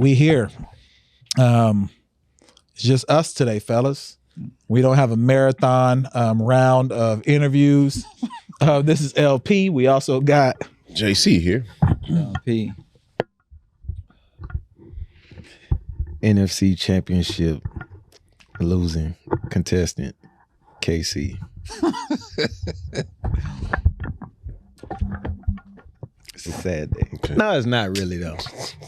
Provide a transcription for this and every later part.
We here. It's just us today, fellas. We don't have a marathon round of interviews. This is LP. We also got JC here. LP. NFC Championship losing contestant, KC. It's a sad day. Okay. No, it's not really though.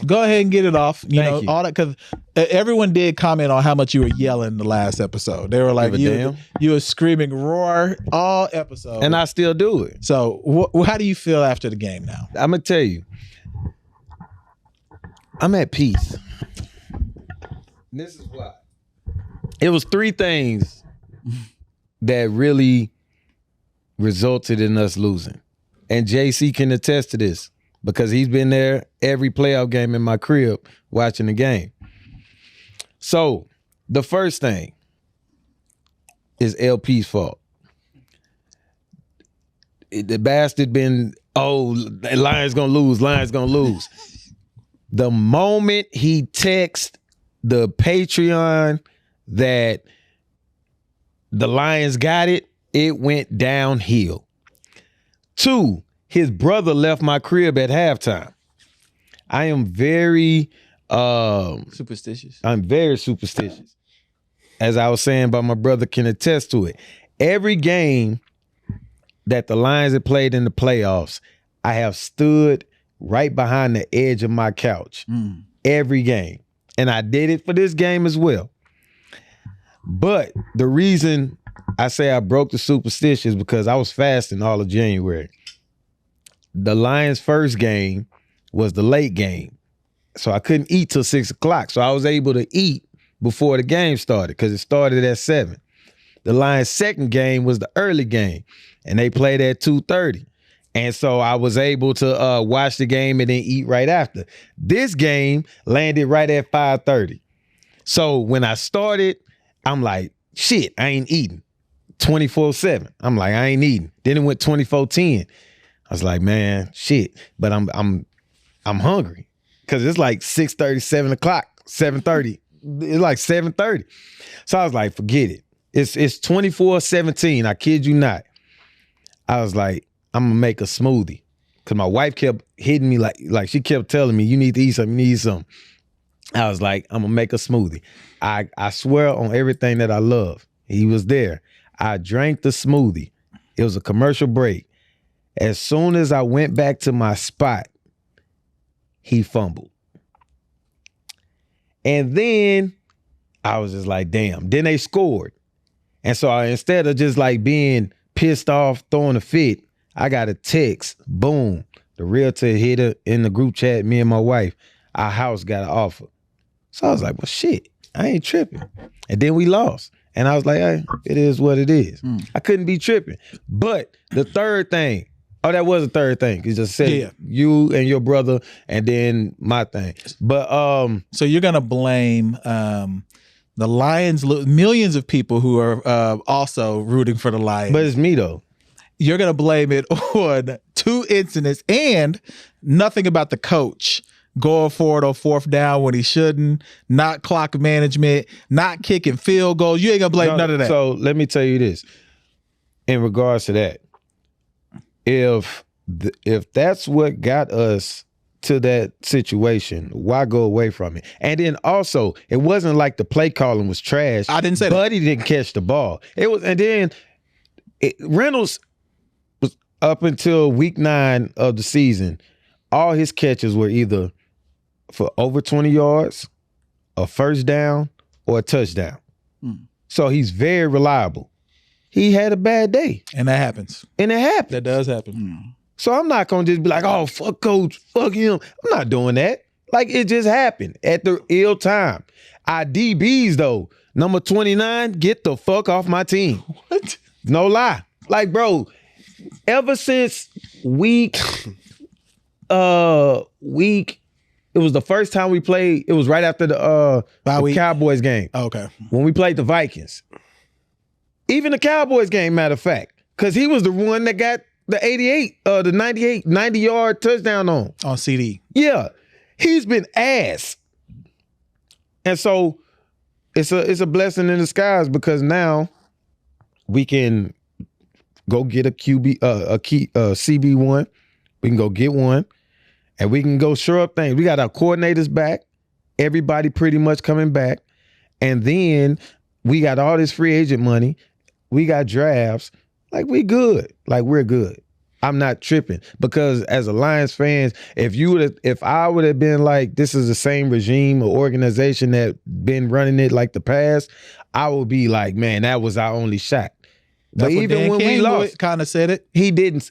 Go ahead and get it off. Thank you. All that, because everyone did comment on how much you were yelling the last episode. They were like, you were screaming roar all episode, and I still do it. So, how do you feel after the game now? I'm gonna tell you, I'm at peace. This is why. It was three things that really resulted in us losing. And JC can attest to this because he's been there every playoff game in my crib watching the game. So the first thing is LP's fault. The bastard been, Lions gonna lose, Lions gonna lose. The moment he texted the Patreon that the Lions got it, it went downhill. 2, his brother left my crib at halftime. I am very superstitious. I'm very superstitious. As I was saying, but my brother can attest to it. Every game that the Lions have played in the playoffs, I have stood right behind the edge of my couch. Every game. And I did it for this game as well. But the reason I say I broke the superstition is because I was fasting all of January. The Lions' first game was the late game. So I couldn't eat till 6 o'clock. So I was able to eat before the game started because it started at 7. The Lions' second game was the early game, and they played at 2:30. And so I was able to watch the game and then eat right after. This game landed right at 5:30. So when I started, I'm like, shit, I ain't eating. 24/7. I'm like, I ain't eating. Then it went 24:10. I was like, man, shit. But I'm hungry. Cause it's like 6:30, 7 o'clock, 7:30. It's like 7:30. So I was like, forget it. It's 24:17. I kid you not. I was like, I'm gonna make a smoothie. Cause my wife kept hitting me like she kept telling me, you need to eat something, you need something. I was like, I'm gonna make a smoothie. I swear on everything that I love. He was there. I drank the smoothie. It was a commercial break. As soon as I went back to my spot, he fumbled. And then I was just like, damn. Then they scored. And so instead of just like being pissed off, throwing a fit, I got a text. Boom. The realtor hit her in the group chat, me and my wife. Our house got an offer. So I was like, well, shit, I ain't tripping. And then we lost. And I was like, hey, it is what it is. I couldn't be tripping. But the third thing, that was the third thing. You just said you and your brother and then my thing. But so you're going to blame the Lions, millions of people who are also rooting for the Lions. But it's me, though. You're going to blame it on 2 incidents and nothing about the coach going for it on 4th down when he shouldn't, not clock management, not kicking field goals. You ain't going to blame none of that. So let me tell you this. In regards to that, if that's what got us to that situation, why go away from it? And then also, it wasn't like the play calling was trash. I didn't say that. Buddy didn't catch the ball. It was, and then Reynolds was up until week 9 of the season. All his catches were either for over 20 yards, a first down, or a touchdown. So he's very reliable. He had a bad day. And that happens. And it happened. That does happen. So I'm not going to just be like, oh, fuck coach, fuck him. I'm not doing that. Like, it just happened at the ill time. Our DBs, though, number 29, get the fuck off my team. What? No lie. Like, bro, ever since week week. It was the first time we played. It was right after the Cowboys game. Oh, okay. When we played the Vikings. Even the Cowboys game, matter of fact. Because he was the one that got the 90-yard touchdown on CD. Yeah. He's been ass. And so it's a blessing in disguise because now we can go get a CB1. We can go get one and we can go shore up things. We got our coordinators back. Everybody pretty much coming back. And then we got all this free agent money. We got drafts. Like we good. Like we're good. I'm not tripping because as a Lions fans, if I would have been like, this is the same regime or organization that been running it like the past, I would be like, man, that was our only shot. But even when we lost, kind of said it. He didn't.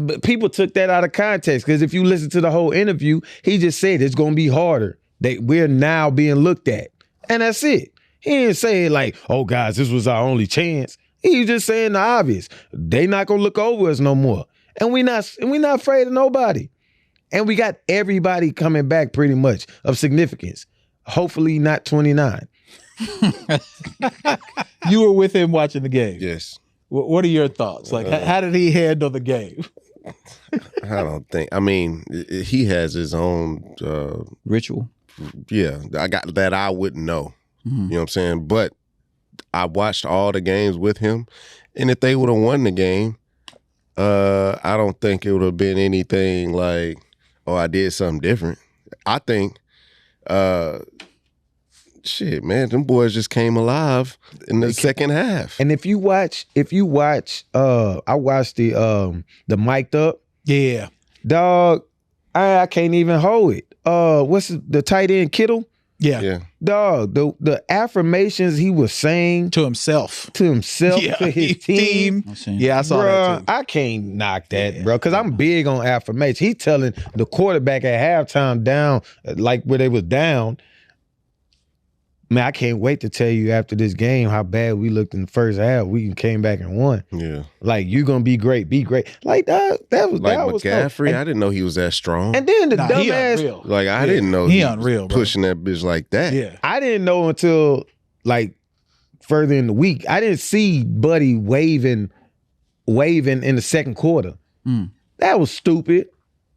But people took that out of context because if you listen to the whole interview, he just said it's going to be harder. We're now being looked at, and that's it. He didn't say like, oh guys, this was our only chance. He was just saying the obvious. They not gonna look over us no more, and we not afraid of nobody. And we got everybody coming back pretty much of significance. Hopefully not 29. You were with him watching the game. Yes. What are your thoughts? Like, how did he handle the game? I don't think. I mean, he has his own ritual. Yeah, I got that. I wouldn't know. Mm-hmm. You know what I'm saying? But I watched all the games with him, and if they would have won the game, I don't think it would have been anything like, oh, I did something different. I think, shit, man, them boys just came alive in the second half. And if you watch, I watched the mic'd up. Yeah, dog. I can't even hold it. What's the tight end Kittle? Yeah. Dog, the affirmations he was saying to himself, to his team. Yeah, I saw that too. I can't knock that, bro, because I'm big on affirmations. He's telling the quarterback at halftime down, like where they was down. Man, I can't wait to tell you after this game how bad we looked in the first half. We came back and won. Yeah. Like, you're going to be great. Be great. Like, that was like that McCaffrey, was I didn't know he was that strong. And then the dumbass. Like, I didn't know he unreal, pushing that bitch like that. Yeah. I didn't know until, like, further in the week. I didn't see Buddy waving in the second quarter. That was stupid.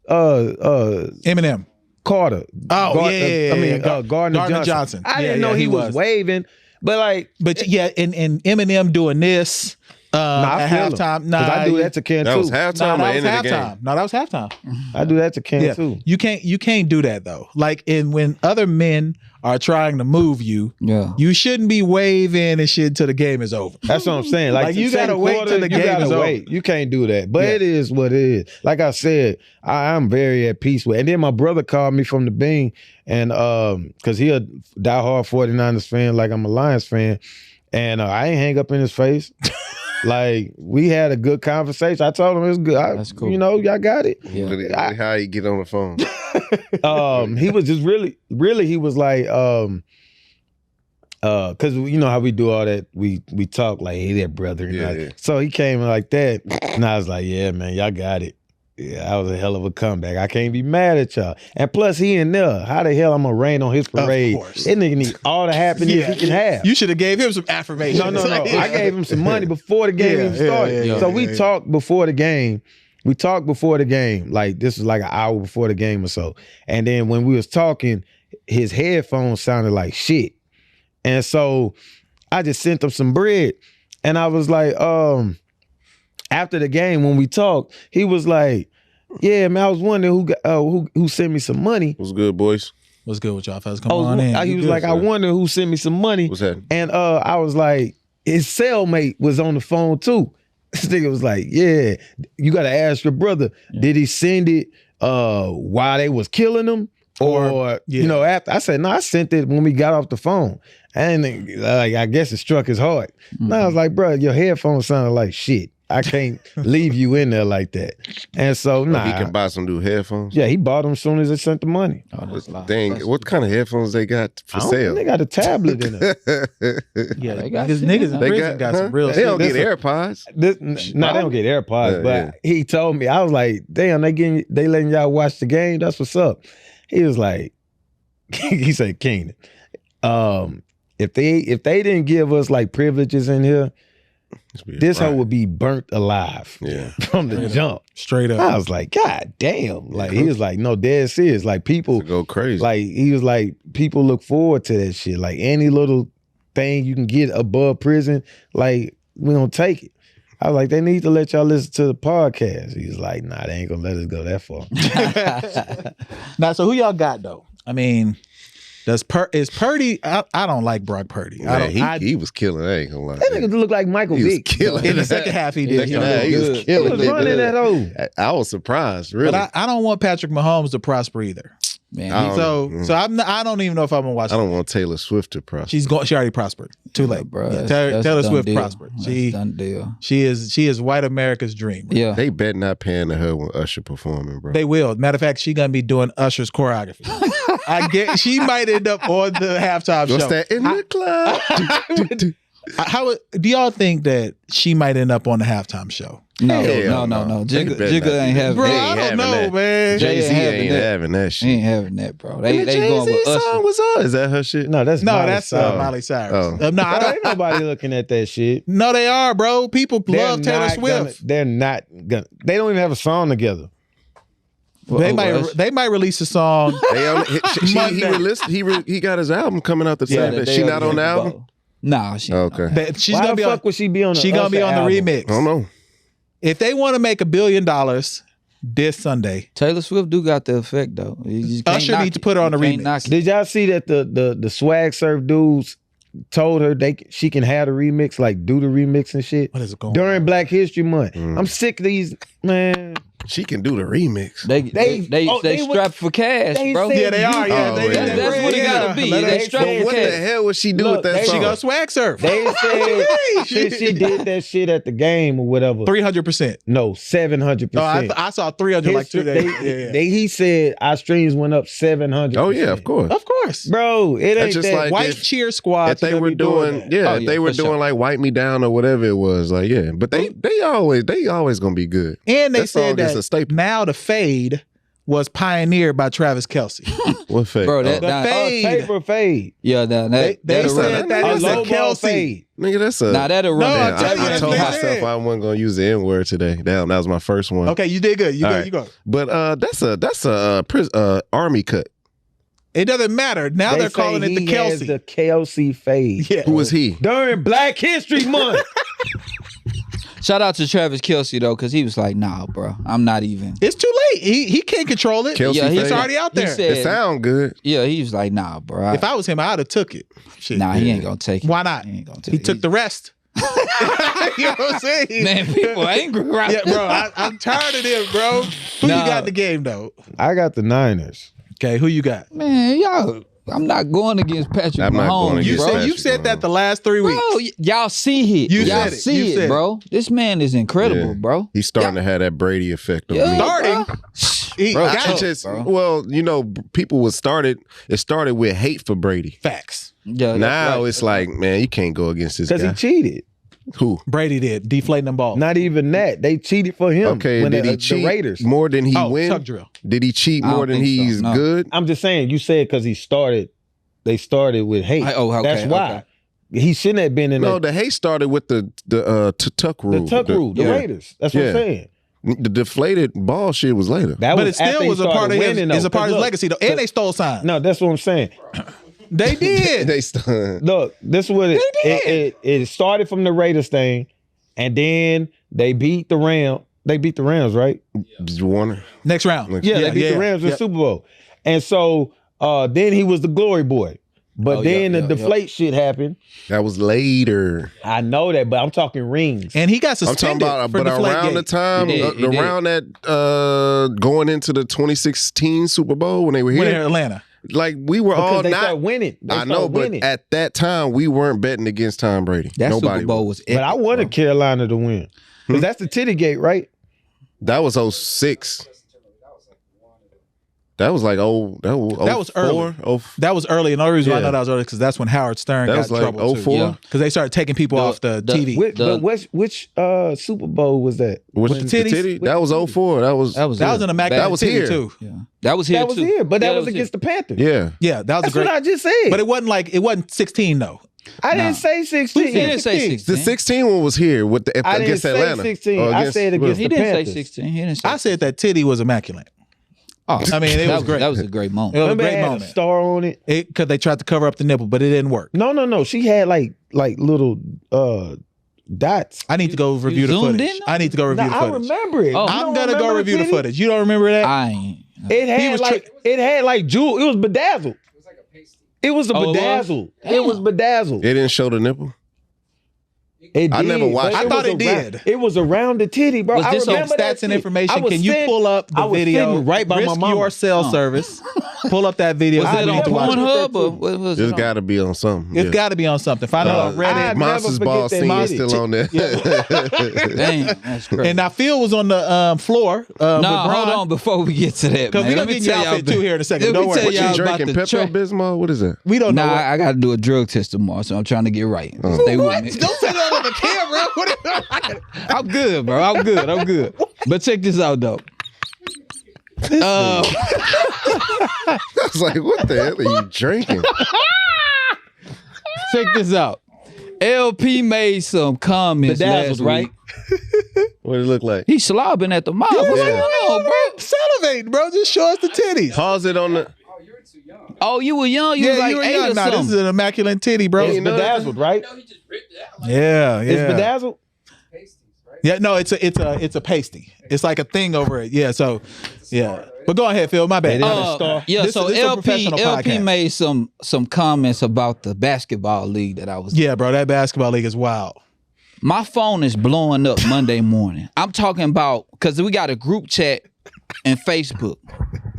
Eminem. Carter. Oh, Gardner Johnson. I didn't know he was waving, but and Eminem doing this at halftime. I do that to Ken too. That was halftime or end of the game? No, that was halftime. I do that to Ken too. You can't do that though. Like when other men are trying to move you, you shouldn't be waving and shit till the game is over. That's what I'm saying. Like you gotta wait till the game is over. You can't do that. But it is what it is. Like I said, I'm very at peace with it. And then my brother called me from the Bing, and because he a diehard 49ers fan, like I'm a Lions fan, and I ain't hang up in his face. Like, we had a good conversation. I told him it was good. That's cool. You know, y'all got it. Yeah. How you get on the phone? He was just really, he was like, because you know how we do all that. We talk like, hey there, brother. Yeah. So he came like that, and I was like, yeah, man, y'all got it. Yeah, that was a hell of a comeback. I can't be mad at y'all. And plus, he in there. How the hell I'm gonna rain on his parade? Of course. That nigga need all the happiness he can have. You should have gave him some affirmation. No. I gave him some money before the game even started. So we talked before the game. Like, this was like an hour before the game or so. And then when we was talking, his headphones sounded like shit. And so I just sent him some bread. And I was like, after the game, when we talked, he was like, yeah, man, I was wondering who sent me some money. What's good, boys? What's good with y'all fellas? Come on in. He was like, I wonder who sent me some money. What's that? And I was like, his cellmate was on the phone too. This nigga was like, yeah, you got to ask your brother, did he send it while they was killing him? Or you know, after? I said, no, I sent it when we got off the phone. And like, I guess it struck his heart. And I was like, bro, your headphones sounded like shit. I can't leave you in there like that. And so, nah. He can buy some new headphones. Yeah, he bought them as soon as they sent the money. Oh, that's a lot. Dang, what kind of headphones they got for sale? They got a tablet in it. Yeah, They got his shit. niggas in They prison got some real They shit. don't get Listen. AirPods. They don't get AirPods, but he told me, I was like, damn, they letting y'all watch the game? That's what's up. He was like, he said, Keenan, if they didn't give us like privileges in here, this hoe would be burnt alive. Yeah. From the jump. Straight up. I was like, God damn. Like, he was like, no, dead serious. Like, people go crazy. like, he was like, people look forward to that shit. Like, any little thing you can get above prison, like, we don't take it. I was like, they need to let y'all listen to the podcast. He was like, nah, they ain't gonna let us go that far. Now, so who y'all got though? I mean, is Purdy? I don't like Brock Purdy. Man, he was killing. I ain't gonna lie. That nigga look like Michael He was Vick. killing. in the second half he did. He was He killing. was running that hoe. I was surprised, really. But I don't want Patrick Mahomes to prosper either. Man, I don't- So I don't even know if I'm gonna watch. I don't want Taylor Swift to prosper. She already prospered. Too late, bro. Yeah, That's Taylor a done Swift deal. prospered. That's a done deal. She is white America's dream. Yeah. They bet not paying to her when Usher performing, bro. They will. Matter of fact, she gonna be doing Usher's choreography. I get she might end up on the halftime What's show. that in the club? How do y'all think that she might end up on the halftime show? No. They Jigga better not ain't do having Bro, They that. I ain't don't know, having that. man. Jay Jay-Z ain't ain't having having that He shit. ain't having that, bro. They And the going with Jay-Z Usher. song was on. Is that her shit? No, that's No, Miley that's Cyrus. Miley Cyrus. Oh. No, I Bro, don't. ain't nobody looking at that shit. No, they are, bro. People love They're Taylor not Swift. they're not gonna. They don't even have a song together. They might release a song. He got his album coming out the Yeah, same the day. day She of not the on the Super album? Bowl. Nah, she Okay. That she's Why gonna the be fuck on. would she be on the She gonna be on the album? remix. I don't know. If they want to make $1 billion this Sunday, Taylor Swift do got the effect though. You just can't Usher knock need to put her on You the can't remix. knock it. Did y'all see that the swag surf dudes told her she can have the remix, like do the remix and shit what is it going? during Black History Month? I'm sick of these, man. She can do the remix. They strapped for cash, they bro. said Yeah, they are. Yeah, Oh, they, yeah. That's what it gotta be. Let her- They strapped said- for What the cash. hell would she do Look, with that they- She song? go swag surf. They said she did that shit at the game or whatever. 300%. No, 700%. Oh, I saw 300 like 2 days. Yeah. He said our streams went up 700%. Oh yeah, of course. Of course. Bro, it That's ain't just that. like White if- cheer squad. If they were doing, if they were for doing sure. like "Wipe Me Down" or whatever it was, like but they always gonna be good. And they That song said is a that staple. now the fade was pioneered by Travis Kelce. What fake? Bro, Oh, that- The fade. Taper fade. Yeah, They that'll said run. that A is a low ball Kelce. fade. nigga, that's a. Nah, that'll run. No, Yeah, I tell you, I that's told what they myself said. I wasn't gonna use the N word today. Damn, that was my first one. Okay, you did good. You All go. right. You go. But that's a army cut. It doesn't matter. Now They they're calling say it the he has Kelce. the Kelce fade. Yeah. Who was he? During Black History Month. Shout out to Travis Kelce though, because he was like, nah, bro, I'm not even. It's too late. He can't control it. Kelce Yeah, It's fade? already out He there. said- It sound good. Yeah, he was like, nah, bro. If I was him, I'd have took it. Shit. Nah, he ain't gonna take it. Why not? He ain't gonna take He it. took the rest. You know what I'm saying? Man, people angry right Yeah, bro. I'm tired of this, bro. Who Nah. you got in the game though? I got the Niners. Okay, who you got? Man, y'all, I'm not going against Patrick I'm not going Mahomes, against You bro. said Patrick you said that the last 3 Bro, weeks. y'all see it. You y'all said it. see You it, said it. bro. This man is incredible, Yeah. bro. He's starting to have that Brady effect on Yeah, me. Starting. bro. He Bro, got it's it. just, bro. well, people it started with hate for Brady. Facts. Yeah, that's Now right. it's like, man, you can't go against this Because he guy. cheated. Who? Brady did deflating them balls. Not even that. They cheated for him. Okay, when did he the cheat Raiders. more than he tuck win? drill. Did he cheat I more don't than think so, he's no. good? I'm just saying, you said because they started with hate. Okay, That's why. He shouldn't have been in No, the hate started with the tuck rule. the tuck rule, the yeah. Raiders. That's what I'm Yeah. saying. The deflated ball shit was later. That But was it still after he was a part started of his. winning, though. It's a part of his Look, legacy though, and they stole signs. No, that's what I'm saying. They did. They st- Look, this is what it started from the Raiders thing, and then they beat the Rams. They beat the Rams, right? Warner. Next round. Yeah, they beat the Rams in the Super Bowl. And so then he was the glory boy. But Oh, then yeah, the deflate shit happened. That was later. I know that, but I'm talking rings. And he got I'm suspended. talking about, for but around the Deflategate. time, He did. around that going into the 2016 Super Bowl when they were when here, they're in Atlanta. like we were Because all they not. start winning. They I start know, but winning. at that time we weren't betting against Tom Brady. That Nobody Super Bowl was. was epic, But I wanted bro. Carolina to win. Because that's the titty gate, right? That was 06. That was like that was early. That was early, and the only reason why I know that was early because that's when Howard Stern got in like trouble 04? too. Because they started taking people off the TV. But which Super Bowl was that? With the titty? That was 04. That was an immaculate that was titty here too. Yeah. That was here That was too. here, but that was here. against the Panthers. Yeah. Yeah, that was That's a great. what I just said. But it wasn't 16 though. I didn't say 16. He didn't say 16. The 16 one was here with the I didn't against say Atlanta. 16. Or I said against He the didn't say Panthers. 16. He didn't say I said that titty was immaculate. Oh, I mean, it was great. That was a great moment. It was a Remember it great had moment. a star on it. Because they tried to cover up the nipple, but it didn't work. No. She had like little dots. I need to go review the zoomed footage. in? I need to go review the I footage. remember it. Oh. You I'm don't gonna go remember review the titty? footage. You don't remember that? I ain't. It had like jewel. It was bedazzled. It was a Oh, it was? bedazzled. It was bedazzled. It didn't show the nipple. It I did, never watched but it. I thought was it around- did. It was around the titty, bro. Was I this on remember that Stats and shit. information. I was Can you sitting- pull up I the was video? sitting right by my Risk mama. your cell service. Pull up that video. Was I it need on to watch it. Pornhub or what was It's it? got to be on something. It's got to be on something. Find it on Reddit. I'd never Monsters forget Ball that scene is titty. still on there. Damn, that's crazy. And now Phil was on the floor. No, hold on before we get to that, Because man. we're Let going to me get tell your y'all outfit too here in a second. Let Don't me worry. tell What you y'all about drinking? the Pepto Bismol? What is that? We don't know. Nah, what- I got to do a drug test tomorrow, so I'm trying to get right. Stay with me. Don't say that on the camera. I'm good, bro. I'm good. But check this out, though. I was like, what the hell are you drinking? Check this out. LP made some comments Bedazzled, last right? week. What did it look like? He slobbing at the mouth. What's going on, bro? Salivate, bro. Just show us the titties. Pause it on the. Oh, you were young. You was like you were 8 young. or Nah, this something. is an immaculate titty, bro. It's bedazzled, right? Yeah. It's bedazzled. Yeah, no, it's a pasty. It's like a thing over it. Yeah, so yeah. But go ahead, Phil. My bad. Yeah, This so is a LP professional podcast. made some comments about the basketball league that I was in. Yeah, bro, that basketball league is wild. My phone is blowing up Monday morning. I'm talking about, because we got a group chat and Facebook.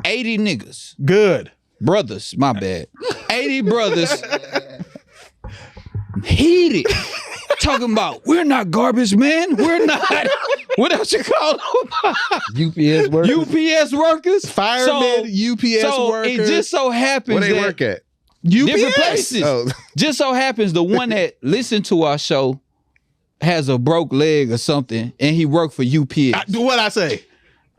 80 niggas. Good. Brothers, my bad. 80 brothers. Heated. Talking about, we're not garbage, man. We're not. What else you call them? UPS workers. UPS workers. Firemen, UPS workers. It just so happens Where they that work at? different places. Oh. Just so happens the one that listened to our show has a broke leg or something, and he worked for UPS. What I say?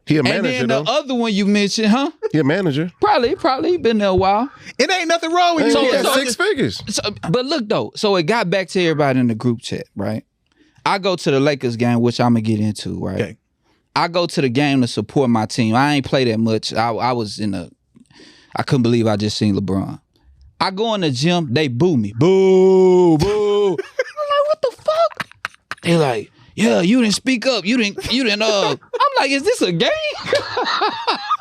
He a And manager, then though. the other one you mentioned, huh? He a manager. Probably been there a while. It ain't nothing wrong with He you. got so- 6 figures. So, but look though, so it got back to everybody in the group chat, right? I go to the Lakers game, which I'm gonna get into, right? Okay. I go to the game to support my team. I ain't play that much. I couldn't believe I just seen LeBron. I go in the gym, they boo me. Boo, boo. I'm like, what the fuck? They like, yeah, you didn't speak up. You didn't, I'm like, is this a game?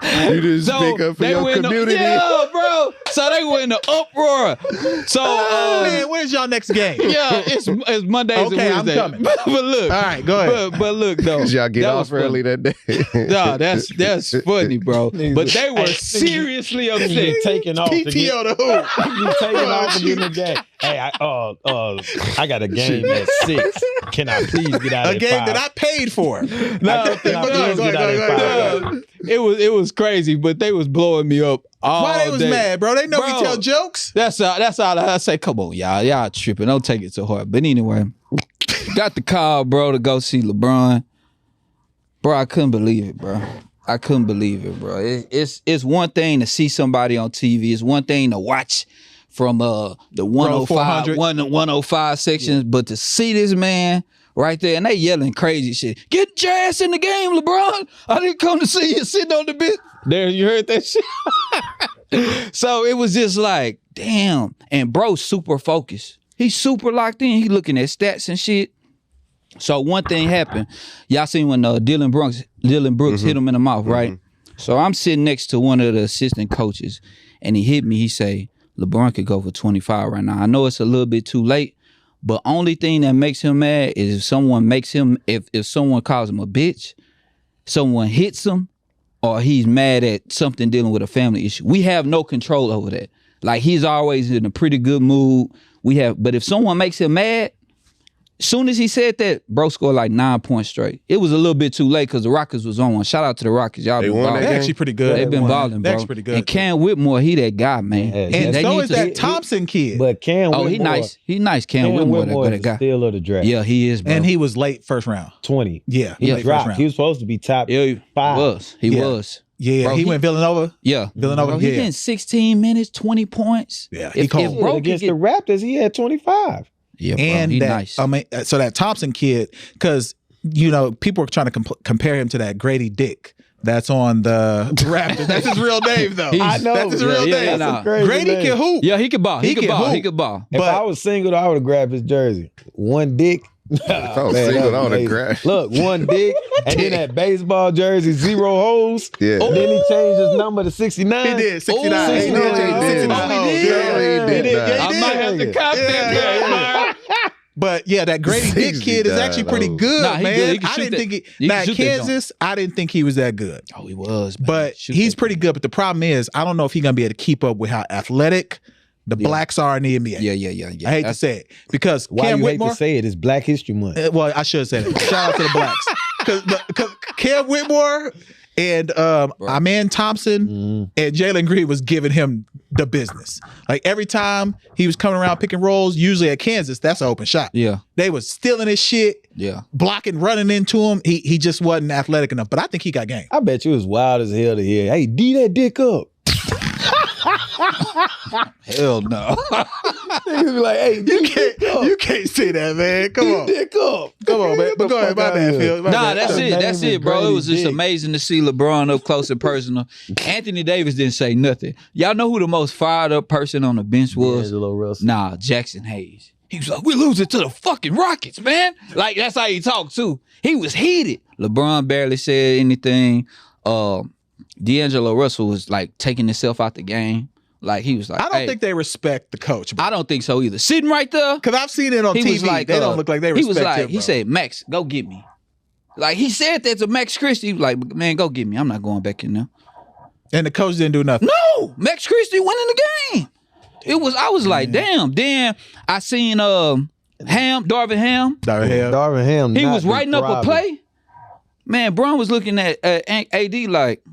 You didn't speak up for they your went community. Yeah, bro. So they went in the uproar. So, Man, when's y'all next game? yeah, it's Mondays Okay, and I'm Wednesdays. coming. But look, All right, go ahead. But look though, Cause y'all get that off was early funny. that day. No, that's funny, bro. But they were seriously upset. You taking off to get, PTO to who? you taking off to get in the game. Hey, I got a game at 6. Can I please get out A at game 5? that I paid for. Can I please get out at 5? It was crazy, but they was blowing me up all Why they was day. mad, bro? They know Bro. we tell jokes. That's all I say. Come on, y'all tripping. Don't take it so hard. But anyway, got the call, bro, to go see LeBron. Bro, I couldn't believe it, bro. I couldn't believe it, bro. It's one thing to see somebody on TV. It's one thing to watch from the 105, 105 sections, but to see this man right there, and they yelling crazy shit. Get your ass in the game, LeBron. I didn't come to see you sitting on the bench. There, you heard that shit? So it was just like, damn. And bro's super focused. He's super locked in. He looking at stats and shit. So one thing happened. Y'all seen when Dylan Brooks hit him in the mouth, right? So I'm sitting next to one of the assistant coaches, and he hit me. He say, LeBron could go for 25 right now. I know it's a little bit too late, but only thing that makes him mad is if someone makes him, if someone calls him a bitch, someone hits him, or he's mad at something dealing with a family issue. We have no control over that. Like, he's always in a pretty good mood. But if someone makes him mad, Soon as he said that, bro scored like 9 points straight. It was a little bit too late because the Rockets was on one. Shout out to the Rockets. Y'all been won that balling. They're game? actually pretty good. They've been balling, They're bro. actually pretty good. And Cam Whitmore, he that guy, man. Yeah, And They so need is to- that Thompson kid. But Cam Oh, Whitmore, he nice. He nice. Cam Cam Whitmore, Whitmore that is guy. the steal of the draft. Yeah, he is, bro. And he was late first round. 20. Yeah. He late dropped. first round. He was supposed to be top Yeah, 5. He Yeah. was. Yeah, Bro, he he- went Villanova. Yeah. Villanova, Bro, he yeah. getting 16 minutes, 20 points. Yeah, he If cold. bro could Against get- the Raptors, he had 25. Yeah, bro, And he that, nice. so that Thompson kid, because people are trying to compare him to that Grady Dick that's on the Raptors. That's his real name, though. He's- I know. That's his real yeah, name. nah. Crazy Grady name. can hoop. Yeah, he could ball. He He could can ball. hoop. He could ball. If But- I was single, I would have grabbed his jersey. One dick. If I was single, I would've grabbed- Look, one dick, and then that baseball jersey, 0 holes. Yeah. And then he changed his number to 69. He did 69. Oh, He 69. did. Oh, 69. he did. Yeah, he did. Yeah, I he might did. have to cop that. Yeah. But yeah, that Grady Dick kid is actually pretty 69 good, Nah, he man. good. He can I shoot didn't that. think He he. can Now shoot that Kansas, I didn't think he was that good. Oh, he was, man. But Shoot he's that pretty good. But the problem is, I don't know if he's gonna be able to keep up with how athletic the blacks are in the NBA. Yeah. I hate to say it because Why Cam you Whitmore. hate to say it? It's Black History Month. Well, I should have said it. Shout out to the blacks because Cam Whitmore and our man Thompson and Jalen Green was giving him the business. Like every time he was coming around picking rolls, usually at Kansas, that's an open shot. Yeah. They was stealing his shit, Yeah. blocking, running into him. He just wasn't athletic enough. But I think he got game. I bet you it's wild as hell to hear, hey, D that dick up. Hell no. Niggas be like, hey, D You can't say that, man. Come on. dick up. Come on, man. But go ahead. My bad, Phil. My Nah, bad. that's His it. That's name is it, bro. It Grady was just Dick. amazing to see LeBron up close and personal. Anthony Davis didn't say nothing. Y'all know who the most fired up person on the bench was? D'Angelo Russell. Nah, Jackson Hayes. He was like, we're losing to the fucking Rockets, man. Like, that's how he talked, too. He was heated. LeBron barely said anything. D'Angelo Russell was, like, taking himself out the game. Like, he was like, I don't think they respect the coach, bro. I don't think so either. Sitting right there, Because I've seen it on he TV. was like, they don't look like they respect he was like, him, he bro. said, Max, go get me. Like, he said that to Max Christie. He was like, man, go get me. I'm not going back in there. And the coach didn't do nothing. No, Max Christie winning the game. I was like, damn. Then I seen Darvin Ham. Darvin Ham. He not was writing up a thriving. play. Man, Bron was looking at AD like,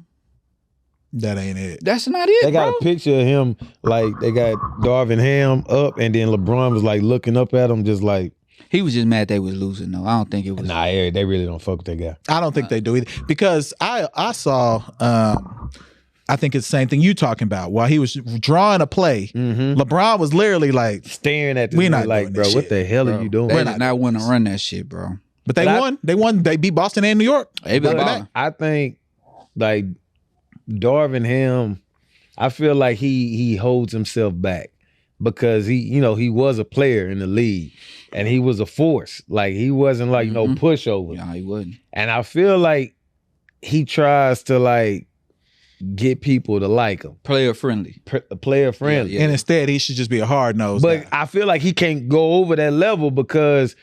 That ain't it. that's not it, They got bro. a picture of him, like they got Darvin Ham up, and then LeBron was like looking up at him, just like, He was just mad they was losing, though. I don't think it was. nah, they really don't fuck with that guy. I don't think they do either. Because I saw, I think it's the same thing you talking about. While he was drawing a play, LeBron was literally like, Staring at this We nigga not like, doing bro, this what shit, the hell are you doing? They did not want to run that shit, bro. but they But won. They won. They beat Boston and New York. They been But balling. I think like Darvin Ham, I feel like he holds himself back because he was a player in the league and he was a force. Like he wasn't like no pushover. Yeah, he wouldn't. And I feel like he tries to like get people to like him, Player friendly. player friendly. Yeah. And instead, he should just be a hard nose. But I feel like he can't go over that level because,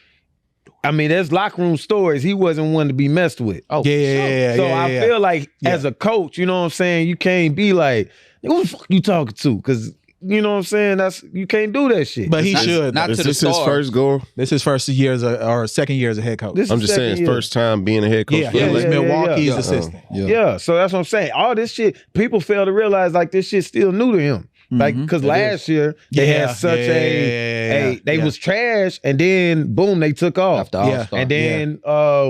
I mean, there's locker room stories. He wasn't one to be messed with. Oh, yeah. So I feel like as a coach, you know what I'm saying, you can't be like, who the fuck you talking to? Because, you know what I'm saying, you can't do that shit. But he Not- should. not Is to the this his stars. first goal? This is his first year or second year as a head coach. This I'm is just saying, second his year. first time being a head coach. Yeah, for he the was Lakers. Milwaukee's yeah. assistant. Yeah, so that's what I'm saying. All this shit, people fail to realize like this shit's still new to him. Like, because last year they Yeah, had such yeah. they was trash, and then boom, they took off. After All-Star. And then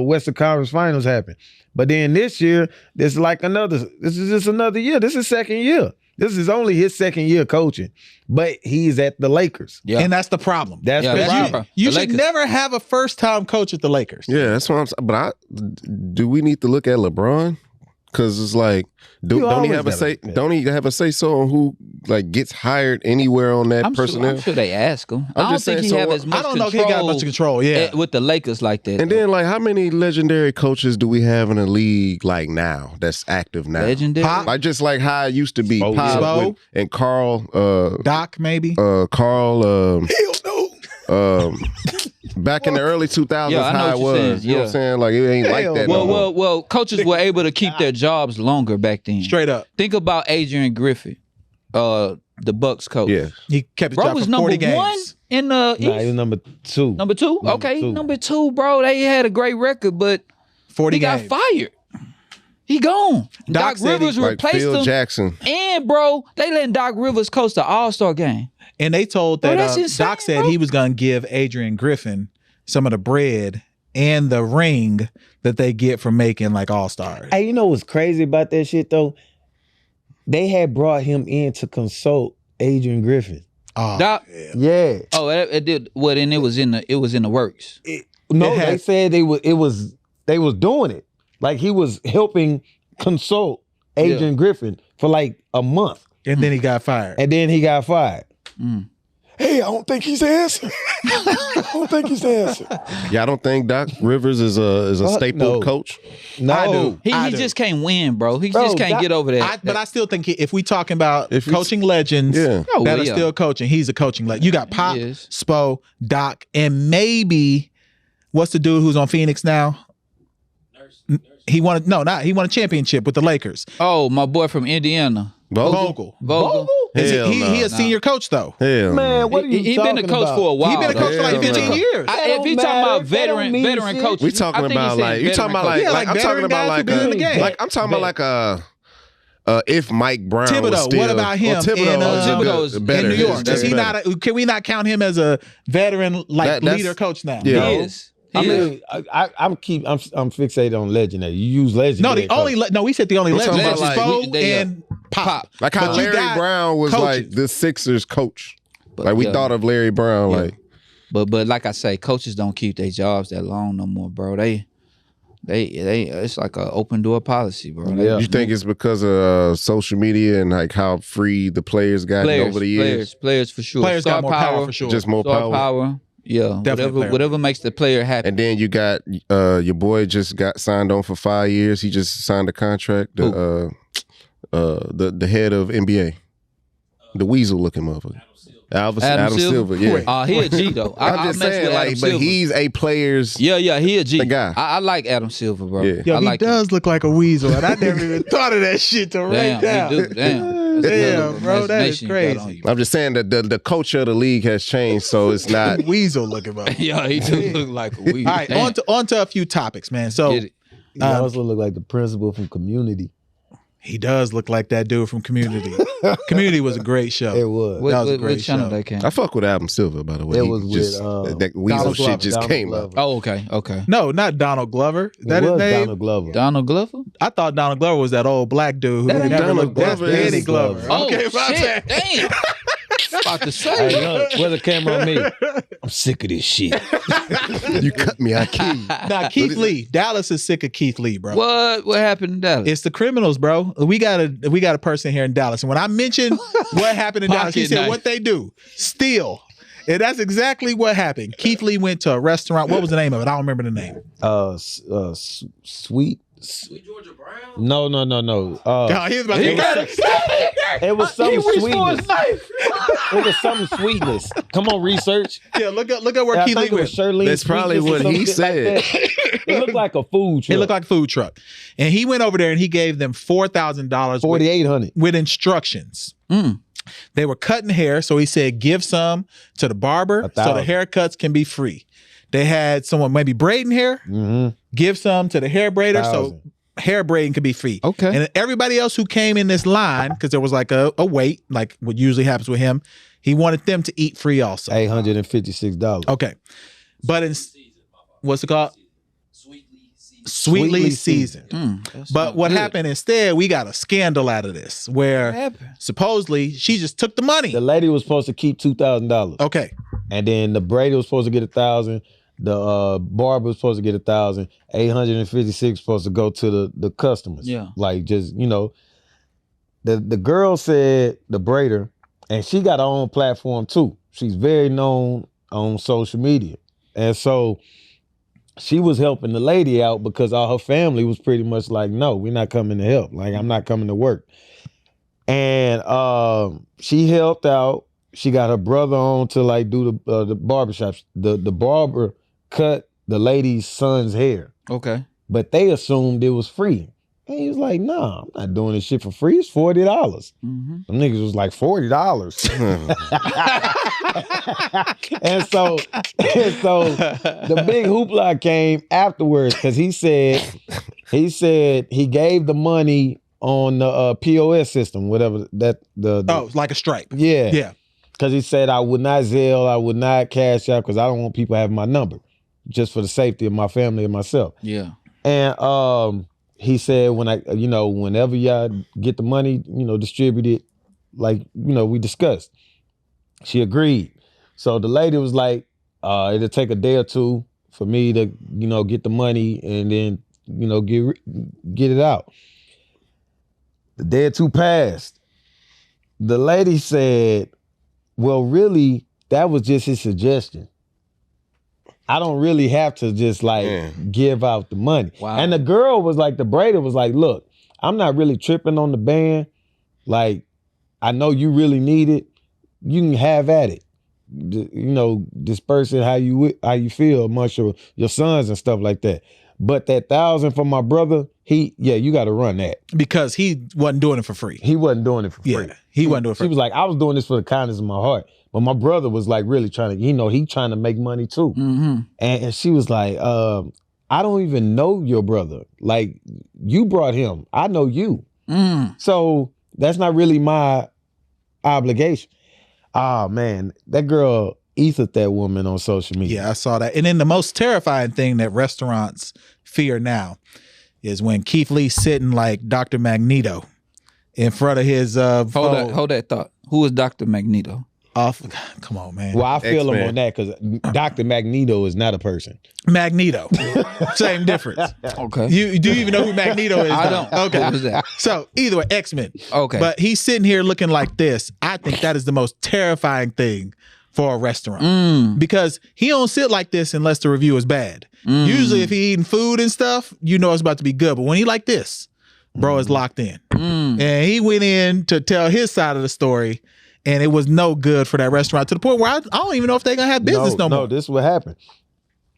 Western Conference Finals happened. But then this year, this is just another year. This is second year. This is only his second year coaching, but he's at the Lakers. Yeah. And that's the problem. That's Yeah, the that's problem. right. You The should Lakers. never have a first-time coach at the Lakers. Yeah, that's what I'm saying. But do we need to look at LeBron? Because it's like, don't he always have a gotta say? look at Don't he have a say so on who like gets hired anywhere on that I'm sure, personnel? I'm sure they ask him. I'm I don't just think saying, he so have what- as much I don't know if he got much control. Yeah. with the Lakers like that. And then, like, how many legendary coaches do we have in the league like now that's active now? legendary. Pop. Like just like how it used to be, Spo. Pop Spo. with- and Carl, Doc, maybe. back in the early 2000s, Yeah, I know how what it you're was. saying. You know what I'm saying? Like it ain't like Hell that. no. no more. Well, coaches were able to keep their jobs longer back then. Straight up. Think about Adrian Griffith. the Bucks coach. Yeah. He kept his Bro job was for number 40 games. 1 in the Nah, he East. was number 2. Number 2? Okay, two. number 2, bro. They had a great record, but 40 he games. got fired. He gone. Doc said he- Rivers Like replaced Phil him. Jackson. And, bro, they letting Doc Rivers coach the All-Star game. And they told Bro, that that's insane, Doc said bro. he was going to give Adrian Griffin some of the bread and the ring that they get from making like All-Stars. Hey, you know what's crazy about that shit though? They had brought him in to consult Adrian Griffin. Oh, Doc, Yeah. oh, it did. Well, then it was in the works. No, It had- they said they was doing it. Like he was helping consult Adrian Griffin for like a month. and then he got fired. And then he got fired. Mm. Hey, I don't think he's the answer. I don't think he's the answer. Yeah, I don't think Doc Rivers is a Fuck staple no. coach. No. I do. He do. just can't win, bro. He Bro, just can't Doc- get over that. But I still think if we talking about If it's- coaching legends Yeah. Oh, that are yeah. still coaching, he's a coaching legend. You got Pop, is. Spo, Doc, and maybe what's the dude who's on Phoenix now? He won a championship with the Lakers. Oh, my boy from Indiana, Vogel. Vogel. Hell he no. a senior coach though. Hell Man, no. what are you He talking been a coach about? for a while. He been a coach for like Hell 15 no. years. That If don't he talking matter. about That veteran don't mean veteran shit. coaches, We talking I think he about said like you talking about veteran like Yeah, like like I'm talking veteran about guys like who've been in the game. like I'm talking about like if Mike Brown Thibodeau, was still what about him Thibodeau, in, Thibodeau is better. in New York. That's Is he better. not? Can we not count him as a veteran That's- leader coach now? Yeah. He No. is. I He is. mean, I'm fixated on legendary. You use legendary. No, we said the only I'm legend talking was about, Spo like, they, and Pop. Like how But you Larry got Brown was coaches. like the Sixers coach. But, Like we yeah. thought of Larry Brown. Yeah. Like But like I say, coaches don't keep their jobs that long no more, bro. They it's like an open door policy, bro. Yeah. you think it's because of social media and like how free the players got over the years? Players for sure. Players Star got more power for sure. Just more Star power. power. Yeah, Definitely whatever makes the player happy. And then you got your boy just got signed on for 5 years. He just signed a contract. The head of NBA, the weasel looking motherfucker, Adam Silver. Yeah, He a G though. I'm just saying, like, but he's a player's. yeah, he a G. the guy. I like Adam Silver, bro. Yeah. Yo, I he like him. does look like a weasel, and I never even thought of that shit to write Damn, down. he do. Damn, That's a hell of Damn, a bro, that is imagination you got on crazy. you. I'm just saying that the culture of the league has changed, so it's not. Weasel looking about. Yeah, he do look like a weed. All right, on to a few topics, man. So Get it. He also look like the principal from Community. he does look like that dude from Community. Community was a great show. It was. That was a What great channel show. that came? I fuck with Adam Silver, by the way. It He was just, with, that weasel Donald shit Glover. just Donald came Glover. out. Oh, okay. No, not Donald Glover. It That his was name? Donald Glover. Donald Glover? I thought Donald Glover was that old black dude who That ain't never Donald looked. That's Glover Danny is Glover. Oh, Okay, my shit. bad. Damn. About to say. Hey, look, where's the camera on me? I'm sick of this shit. You cut me, I kill you. Nah, Keith Lee. Dallas is sick of Keith Lee, bro. What happened in Dallas? It's the criminals, bro. We got a person here in Dallas, and when I mentioned what happened in Dallas, he Pocket said knife. what they do, steal, and that's exactly what happened. Keith Lee went to a restaurant. What was the name of it? I don't remember the name. Sweet Georgia Brown? No. Oh, he was about to He got it. It was some He reached for sweetness. his knife. It was some sweetness. Come on, research. Yeah, look at where I Keith Lee think it was went. Shirley. That's probably what he said. It looked like a food truck. It looked like a food truck, and he went over there and he gave them $4,000 $4,800. with instructions. Mm. They were cutting hair, so he said, give some to the barber so the $1,000. haircuts can be free. They had someone maybe braiding hair, Mm-hmm. give some to the hair braider so 1,000. hair braiding could be free. Okay. And everybody else who came in this line, because there was like a wait, like what usually happens with him, he wanted them to eat free also. $856. Okay. But in, what's it called? Sweetly Sweetly seasoned. But what happened instead, we got a scandal out of this where supposedly she just took the money. The lady was supposed to keep $2,000. Okay. And then the braider was supposed to get $1,000. The barber was supposed to get $1,000. $856 supposed to go to the customers. Yeah. Like just, the girl said, the braider, and she got her own platform too. She's very known on social media. And so she was helping the lady out because all her family was pretty much like, no, we're not coming to help. Like, I'm not coming to work. And she helped out. She got her brother on to like do the barbershop. The barber cut the lady's son's hair, Okay. but they assumed it was free. And he was like, nah, I'm not doing this shit for free. It's $40. Them niggas was like, $40. and so the big hoopla came afterwards because he said he gave the money on the POS system, whatever that Oh, like a stripe. yeah. Yeah. Because he said I would not Zelle, I would not Cash App because I don't want people having my number, just for the safety of my family and myself. Yeah. And he said whenever y'all get the money, distribute it like we discussed. She agreed. So the lady was like, it'll take a day or two for me to get the money and then get it out. The day or two passed. The lady said, well, really, that was just his suggestion. I don't really have to just give out the money. Wow. And the girl was like, the braider was like, look, I'm not really tripping on the band. Like, I know you really need it. You can have at it. Disperse it how you feel amongst your sons and stuff like that. But that $1,000 for my brother, you got to run that. Because he wasn't doing it for free. He wasn't doing it for free. Yeah, he wasn't doing it for free. She was like, I was doing this for the kindness of my heart. But my brother was like really trying to, he trying to make money too. Mm-hmm. And she was like, I don't even know your brother. Like, you brought him. I know you. So that's not really my obligation. Ah, man, that girl ethered that woman on social media. Yeah, I saw that. And then the most terrifying thing that restaurants fear now is when Keith Lee's sitting like Dr. Magneto in front of his Hold that thought. Who is Dr. Magneto? Come on, man. Well, I feel X-Men. him on that because Dr. Magneto is not a person. Magneto. Same difference. Okay. You do you even know who Magneto is? I don't. Okay. Who is that? So either way, X-Men. Okay. But he's sitting here looking like this. I think that is the most terrifying thing for a restaurant. Because he don't sit like this unless the review is bad. Usually if he eating food and stuff, it's about to be good. But when he like this, bro is locked in. And he went in to tell his side of the story, and it was no good for that restaurant to the point where I don't even know if they're going to have business no more. No, this is what happened.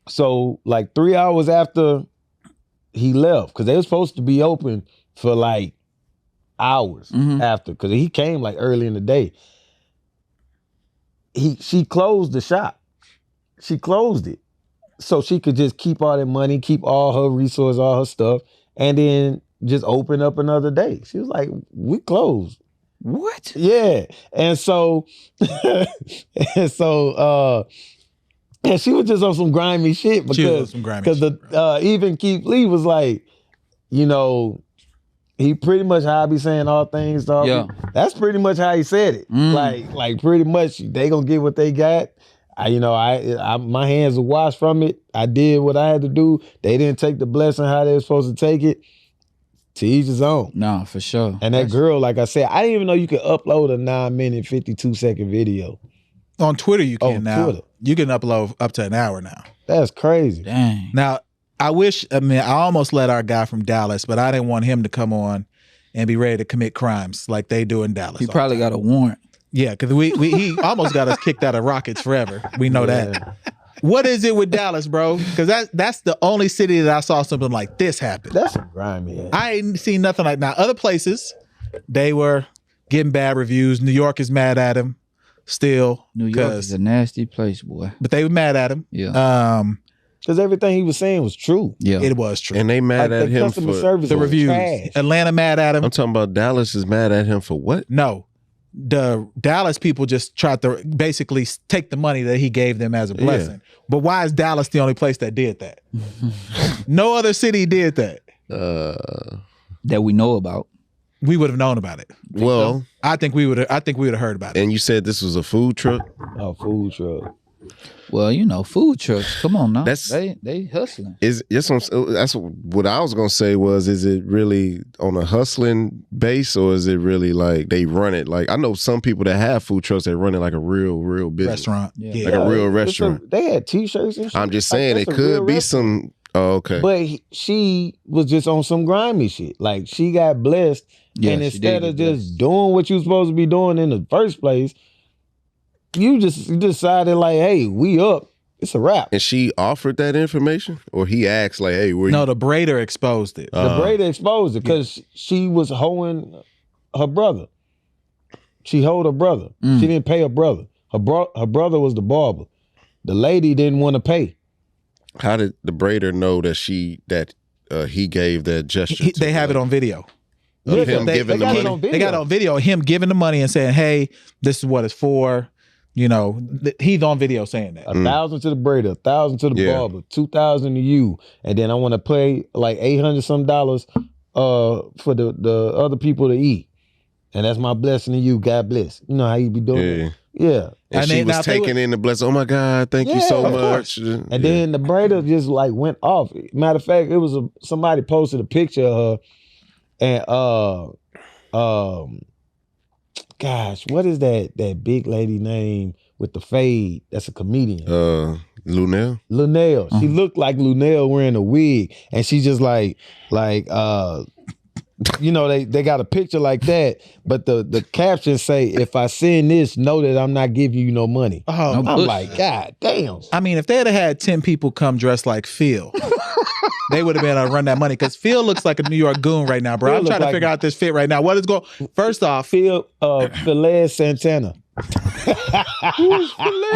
So like 3 hours after he left, because they were supposed to be open for like hours after, because he came like early in the day. She closed the shop. She closed it so she could just keep all that money, keep all her resources, all her stuff, and then just open up another day. She was like, we closed. What? Yeah. And so and she was just on some grimy shit because even Keith Lee was like, he pretty much how I be saying all things. Dog. Yeah. That's pretty much how he said it. Like pretty much they gonna get what they got. I my hands are washed from it. I did what I had to do. They didn't take the blessing how they were supposed to take it. To each his own. No, for sure. And that girl, like I said, I didn't even know you could upload a 9-minute, 52-second video. On Twitter you can now. Twitter. You can upload up to an hour now. That's crazy. Dang. Now, I almost let our guy from Dallas, but I didn't want him to come on and be ready to commit crimes like they do in Dallas. He probably got a warrant. Yeah, because he almost got us kicked out of Rockets forever. We know that. What is it with Dallas, bro? Because that's the only city that I saw something like this happen. That's grimy. I ain't seen nothing like that. Other places, they were getting bad reviews. New York is mad at him still. New York is a nasty place, boy. But they were mad at him. Yeah. Because everything he was saying was true. Yeah. It was true. And they mad at him customer for service the was reviews. trash. Atlanta mad at him. I'm talking about Dallas is mad at him for what? No. The Dallas people just tried to basically take the money that he gave them as a blessing. Yeah. But why is Dallas the only place that did that? No other city did that. That we know about. We would have known about it. Well, I think we would have heard about it. And you said this was a food truck? Oh, food truck. Well, food trucks. Come on now. That's they hustling. That's what I was gonna say was, is it really on a hustling base, or is it really like they run it? Like, I know some people that have food trucks that run it like a real business. Restaurant. Yeah. Like a real restaurant. They had t-shirts and shit. I'm just saying it could be some. Oh, okay. But she was just on some grimy shit. Like, she got blessed, and instead of just doing what you supposed to be doing in the first place, you just decided like, hey, we up. it's a wrap. And she offered that information, or he asked like, "Hey, where No, you?" the braider exposed it. The braider exposed it because she was hoeing her brother. She hoed her brother. She didn't pay her brother. Her brother was the barber. The lady didn't want to pay. How did the braider know that he gave that gesture? They have it on video. Of him giving the got it money. on video. They got it on video of him giving the money and saying, "Hey, this is what it's for." You know, he's on video saying that. 1,000 to the braider, 1,000 to the Yeah. barber, 2,000 to you, and then I want to pay like $800 some for the other people to eat, and that's my blessing to you. God bless. You know how you be doing it. Yeah. And And she then, now, was if they taking in the blessing. Oh my God, thank you so of much. And then the braider just like went off. Matter of fact, it was somebody posted a picture of her, and gosh, what is that big lady name with the fade? That's a comedian. Lunel. Lunel. She looked like Lunel wearing a wig, and she just like you know, they got a picture like that, but the caption say, "If I send this, know that I'm not giving you no money." Oh, I'm like, God damn. I mean, if they had 10 people come dressed like Phil, they would have been able to run that money because Phil looks like a New York goon right now, bro. Phil I'm look trying to like- figure out this fit right now. What is going? First off, Philae Santana.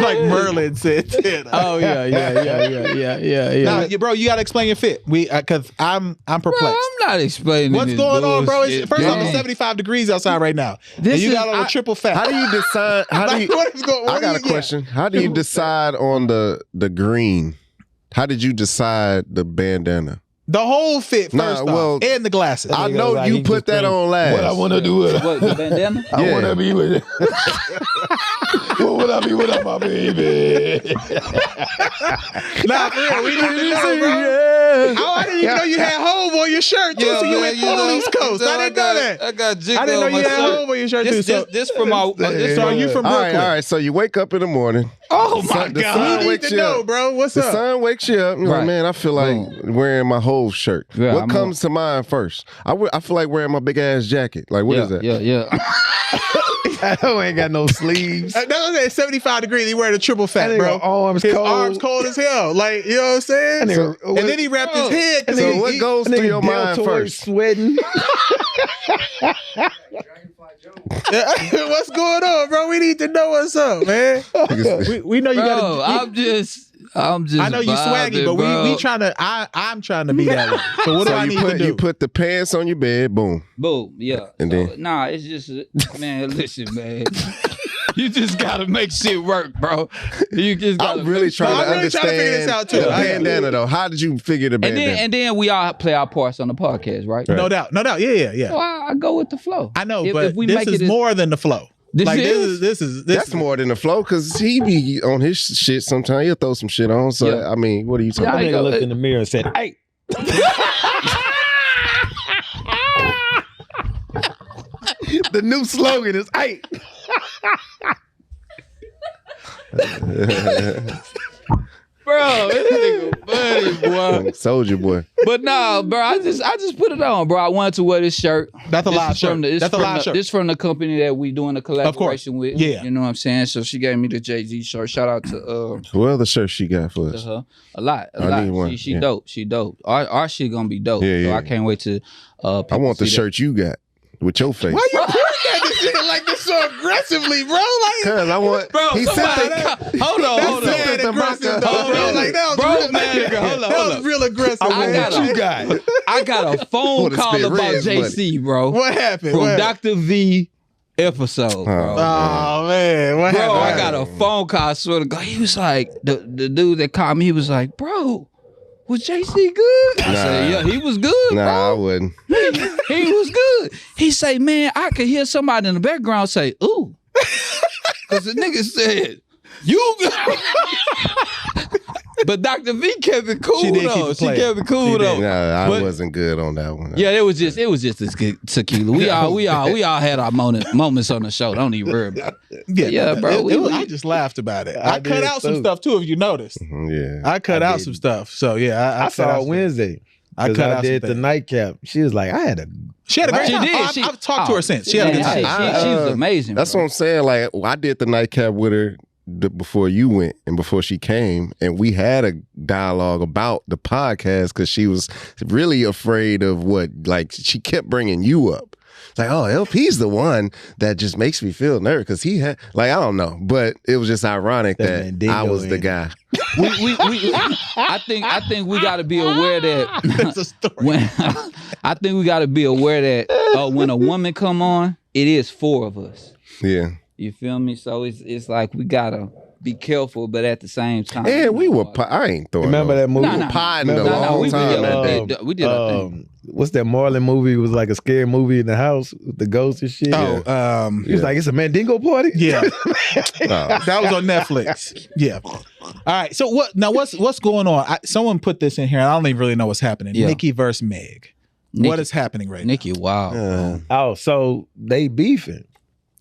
like Merlin said. Oh yeah. Now, bro, you got to explain your fit. Because I'm perplexed. Bro, I'm not explaining. What's this going on, bro? bullshit, First off, bro. it's 75 degrees outside right now. This And you is- got on a triple fat. How do you decide? Like, what is going? I what got do a you- question. How do you decide on the green? How did you decide the bandana? The whole fit, first off, and the glasses. I nigga know was like, you he put just that think, on last. What I want to do with it. What, the bandana? I Yeah. want to be with it. What would I be without my baby? Nah, for real, we need to know, bro. Oh, I didn't even know you had home on your shirt too. So you went full East Coast. I didn't know that. I got jiggle I didn't know on you my had shirt. home on your shirt too. So, This from our. so are you from All Brooklyn? right. So you wake up in the morning. Oh my The God! sun We need wakes to you know, up. bro. What's The up? sun wakes you up. You're like, Right. man, I feel like wearing my whole shirt. Yeah, what I'm comes to mind first? I feel like wearing my big ass jacket. Like, what is that? Yeah. I ain't got no sleeves. That was at 75 degrees. He wearing a triple fat, That bro. nigga arms His cold. arms cold as hell. Like, you know what I'm saying? That nigga- And then he wrapped his head. 'cause So he- what he- goes through your mind first? Sweating. What's going on, bro? We need to know what's up, man. We know you Bro, got. I'm just. I know you swaggy, but we trying to. I'm trying to be that way. So what do I need to do? You put the pants on your bed, boom. Boom, yeah. And So, then- nah, it's just, man, listen, man. You just gotta make shit work, bro. You just gotta I'm really trying to I'm really understand trying to figure this out, too. the I am. bandana though. How did you figure the and bandana? then we all play our parts on the podcast, right? No doubt. Yeah. So I go with the flow. I know, If but we this make is it more than the flow. This Like is? this is That's more than the flow because he be on his shit sometimes. He'll throw some shit on. So Yeah. I mean, what are you talking Yeah, That about? nigga looked in the mirror and said, "Hey." The new slogan is "Hey." Bro, this nigga funny, boy. Soldier boy. But nah, bro, I just put it on, bro. I wanted to wear this shirt. That's a live shirt. That's a live shirt. This from the company that we doing a collaboration with. Yeah. You know what I'm saying? So she gave me the Jay-Z shirt. Shout out to What other shirt she got for us? her. A lot. I need one, She yeah. dope. She dope. Our shit gonna be dope. Yeah, So yeah. I can't wait to I want the shirt you got with your face. Why you pointing at this shit like this so aggressively, bro? Like, Cause I want. Bro, he somebody, said hold on, hold that's on. mad the aggressive, Bronco. though, bro. Like that was Bro, real, man, hold up, that hold was up. real aggressive. I man. got What you got? I got a phone Wanna call spit about Red's JC, bro. What happened? From What happened? Dr. V episode, bro. Oh man, what Bro, happened? I got a phone call. I swear to God, he was like, the dude that called me, he was like, bro, was JC good? I said, yeah, he was good, Nah, I bro. wouldn't. He was good. He say, man, I could hear somebody in the background say, ooh. Because the nigga said, you good. But Dr. V kept it cool, She did keep though. it She playing. kept it cool, She did. though. Nah, I But- wasn't good on that one. Yeah, it was just this good tequila. We all had our moments on the show. Don't even worry about it. Yeah, bro, I just laughed about it. I I cut did out some too. stuff too, if you noticed. Yeah. I cut I out didn't. some stuff. So yeah, I I cut saw out it some- Wednesday. I 'Cause cut out I did some the things. nightcap. She was like, I had a. She had a great She time. did. Oh, I've talked to her since. She had a good Man, time. She was amazing. That's bro. what I'm saying. Like, I did the nightcap with her before you went and before she came, and we had a dialogue about the podcast because she was really afraid of she kept bringing you up. It's like, oh, LP's the one that just makes me feel nervous because he had, I don't know, but it was just ironic that I was the guy. I think we got to be aware that That's a story. I think we got to be aware that when a woman come on, it is 4 of us. Yeah. You feel me? So it's like we gotta be careful, but at the same time, And we were, I ain't throwing. Remember that movie? We were potting a long time that day. we did our thing. What's that Marlon movie? It was like a scary movie in the house with the ghosts and shit. He was like, it's a Mandingo party? Yeah. That was on Netflix. Yeah. All right. So what's going on? Someone put this in here, and I don't even really know what's happening. Yeah. Nikki vs Meg. What is happening right now? Nikki, wow. Oh, so they beefing.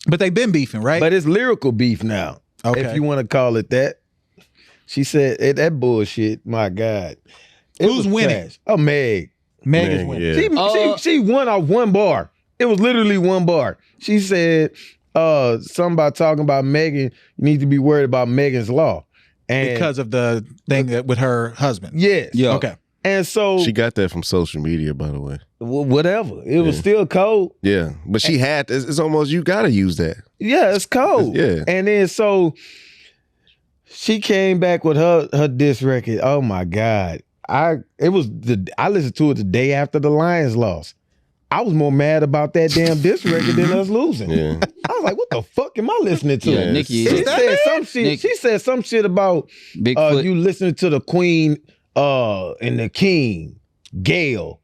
But they've been beefing, right? But it's lyrical beef now. Okay. If you want to call it that. She said, that bullshit, my God. Who's winning? Trash. Oh, Meg. Meg is winning. Yeah. She won off one bar. It was literally one bar. She said something about talking about Megan. You need to be worried about Megan's law. And Because of the thing with her husband. yes. Yeah. Okay. And so She got that from social media, by the way. whatever. It was still cold. Yeah, but she had. It's almost you got to use that. Yeah, it's cold. Yeah. And then so she came back with her diss record. Oh my God. I listened to it the day after the Lions lost. I was more mad about that damn diss record than us losing. Yeah, I was like, what the fuck am I listening to? Yeah, Nikki. She said some shit. Nick. She said some shit about Bigfoot. you listening to the Queen and the King, Gail.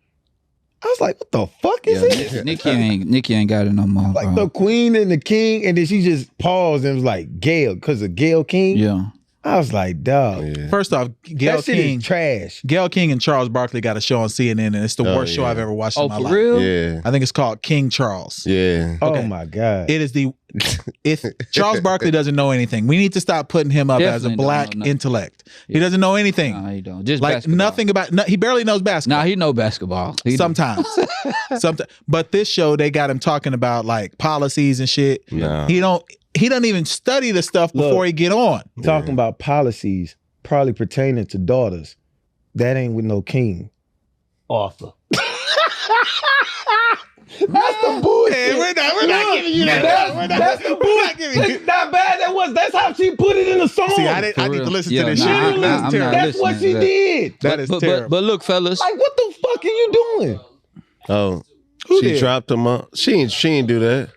I was like, what the fuck is this? Nikki ain't got it no more. Like bro. the Queen and the King, and then she just paused and was like, Gail, because of Gail King. Yeah. I was like, dog, yeah. First off, Gail that shit King. is trash. Gail King and Charles Barkley got a show on CNN, and it's the worst show yeah. I've ever watched Oh, in my for life. real? Yeah, I think it's called King Charles. yeah. Oh Okay. my God. It is if Charles Barkley doesn't know anything, we need to stop putting him up as a Definitely black don't know. intellect. He doesn't know anything. Nah, he don't. Just Like basketball. nothing about. He barely knows basketball. Nah, he know basketball. He do. Sometimes. But this show, they got him talking about like policies and shit. Nah. He doesn't even study the stuff before Look. he get on. Talking about policies probably pertaining to daughters. That ain't with no king. Arthur. That's the bullshit. Hey, we're not giving you that. That's the bullshit. Not bad that was. That's how she put it in the song. See, I need For to real. listen Yeah, to this nah, shit. I'm not That's what listening she to that. did. That is terrible. But look, fellas. Like, what the fuck are you doing? Oh, Who she did? dropped him up. She ain't do that.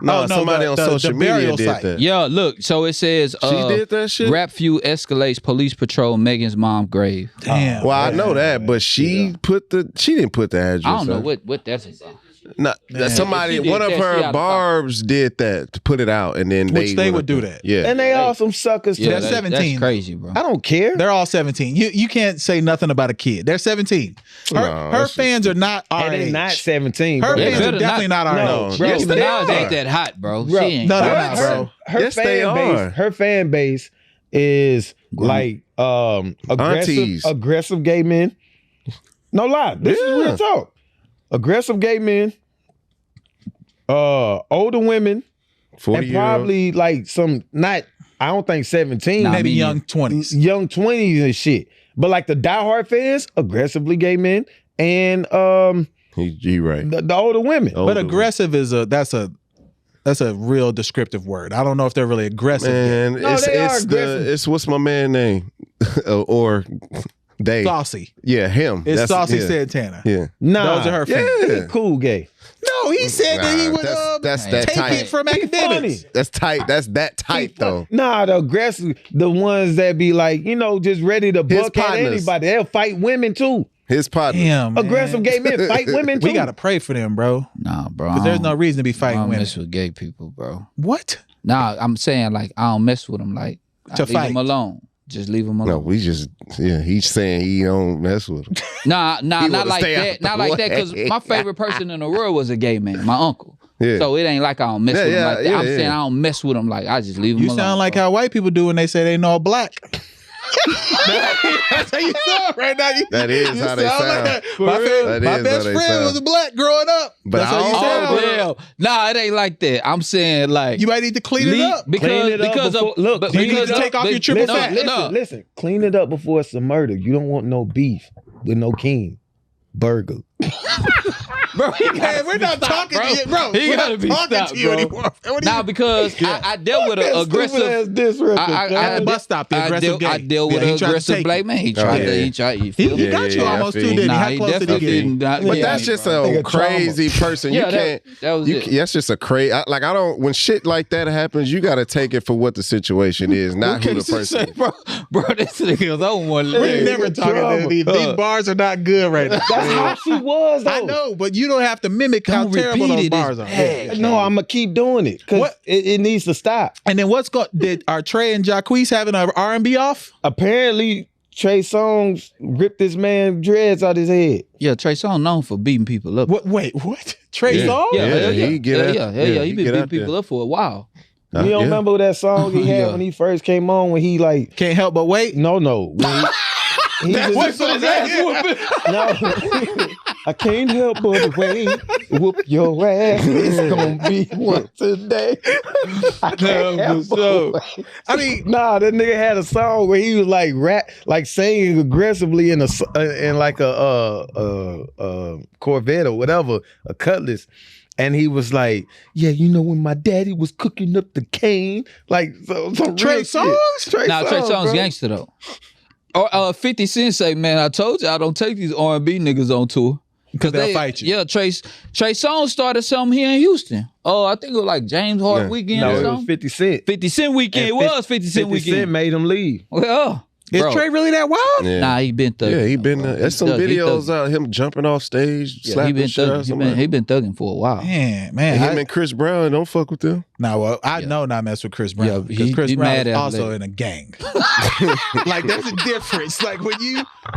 No, Oh, no, somebody the- on the social media burial did site. that. Yeah, look. So it says She did that shit. Rap feud escalates police patrol Megan's mom grave. Damn. Well, I know that, but she didn't put the address. I don't know up. what that's about. No, somebody, If she did one of that, she her oughta barbs did that to put it out, and then Which they went would up do there. that. Yeah, And they all some suckers too. They're 17. That's crazy, bro. I don't care. They're all 17. You can't say nothing about a kid. They're 17. No, Her that's fans are not our And they age. not 17. Her bro. fans are better definitely not our No, age. bro. Yes, they Minaj are. ain't that hot, bro. Bro, She ain't. No, her, they're not, bro. Her Yes, fan they base, are. her fan base is like Aunties. aggressive gay men. No lie, this is Yeah. real talk. Aggressive gay men, older women, 40 and probably like some not. I don't think 17, Nah, Maybe me young 20s. young 20s and shit. But like the diehard fans, aggressively gay men, and He right. the older women. Oh, But aggressive is that's a real descriptive word. I don't know if they're really aggressive. Man, No, they are it's aggressive. it's what's my man name or they? Saucy. Yeah, him. It's That's- Saucy yeah. Santana. Yeah, Nah, Those are her Yeah. fans. he cool gay. No, he said that he Nah, would that's that take tight. it from He academics. funny. That's tight. That's that tight though. Nah, the aggressive, the ones that be like, just ready to His buck at partners. anybody. They'll fight women too. His partner. Damn, man. Aggressive gay men fight women too. We gotta pray for them, bro. Nah, bro. Because there's no reason to be I fighting don't women. mess with gay people, bro. What? Nah, I'm saying like I don't mess with them. Like To leave fight. them alone. Just leave them No, alone. we just he's saying he don't mess with him. Nah, He not wanna like stay out that. the Not like that. Because way. my favorite person in the world was a gay man, my uncle. Yeah. So it ain't like I don't mess with him like that. I'm saying yeah. I don't mess with him. Like I just leave him You alone. sound like bro. how white people do when they say they know black. That's how you sound right now. That is how they sound. Like For my real? That my is best how they friend sound. was a black growing up. But That's how you I sound. also- Hell, nah, it ain't like that. I'm saying like You might need to clean it up. Clean it up because before- of look, but you need because to of- take off your but- triple no, fat. no. Listen. Clean it up before it's a murder. You don't want no beef with no king. Burger. Bro, he Man, we're not talking to you, bro. He We're gotta not be talking stopped, to you bro. anymore. What Nah, because I dealt with an aggressive. At the bus stop, the aggressive I gay. dealt with Yeah, he an tried to aggressive take black you. man. He tried yeah. to. He tried. You He feel me? got you Yeah, almost I too, feel didn't he? Nah, How he close did he definitely get? didn't. But Yeah, that's just bro. a Nigga, trauma. crazy person. You Yeah, can't. that was it. That's just a crazy. Like I don't. When shit like that happens, you got to take it for what the situation is, not who the person. is. Bro, this nigga's on one We're leg. never talking trauma. to these bars are not good right now. That's how she was, though. I know, but you don't have to mimic how Don't terrible repeat those it. bars It's are. bad. Yeah. No, I'm gonna keep doing it because What? it needs to stop. And then are Trey and Jacquees having an R&B off? Apparently, Trey Songz ripped this man dreads out his head. Yeah, Trey Songz known for beating people up. What? Wait, what? Trey Yeah. Songz? Yeah, Yeah, hell yeah, he get out- yeah. yeah, He he been get beating out there. people up for a while. You don't Yeah. remember that song he had Yeah. when he first came on? When he like, Can't help but wait. no. When he That's just- what his ass whooping. No, I can't help but wait. Whoop your ass. It's gonna be one today. I can't help but wait. I mean, Nah, that nigga had a song where he was like rap, like singing aggressively in like a Corvette or whatever, a Cutlass. And he was like, yeah, you know when my daddy was cooking up the cane, like some Trey real shit. Songz? Trey Now Trey Songz bro. gangster though. Or 50 Cent say, man, I told you I don't take these R&B niggas on tour. because they'll fight you. Yeah, Trey Songz started something here in Houston. Oh, I think it was like James Hart Yeah. weekend No, or it was something. 50 Cent. 50 Cent weekend. It And was 50 Cent 50 weekend. Cent made him leave. Well, Is bro. Trey really that wild? Yeah. Nah, he been thugging. Yeah, he been. bro. There's some He thug- he videos thugging. out him jumping off stage, Yeah, he slapping been shit out thugging. of somebody. He been thugging for a while. Man, And him I, and Chris Brown don't fuck with them. well, I Yeah. know not mess with Chris Brown Yeah, because he- Chris he Brown mad is at also him. in a gang. Like there's a difference. Like when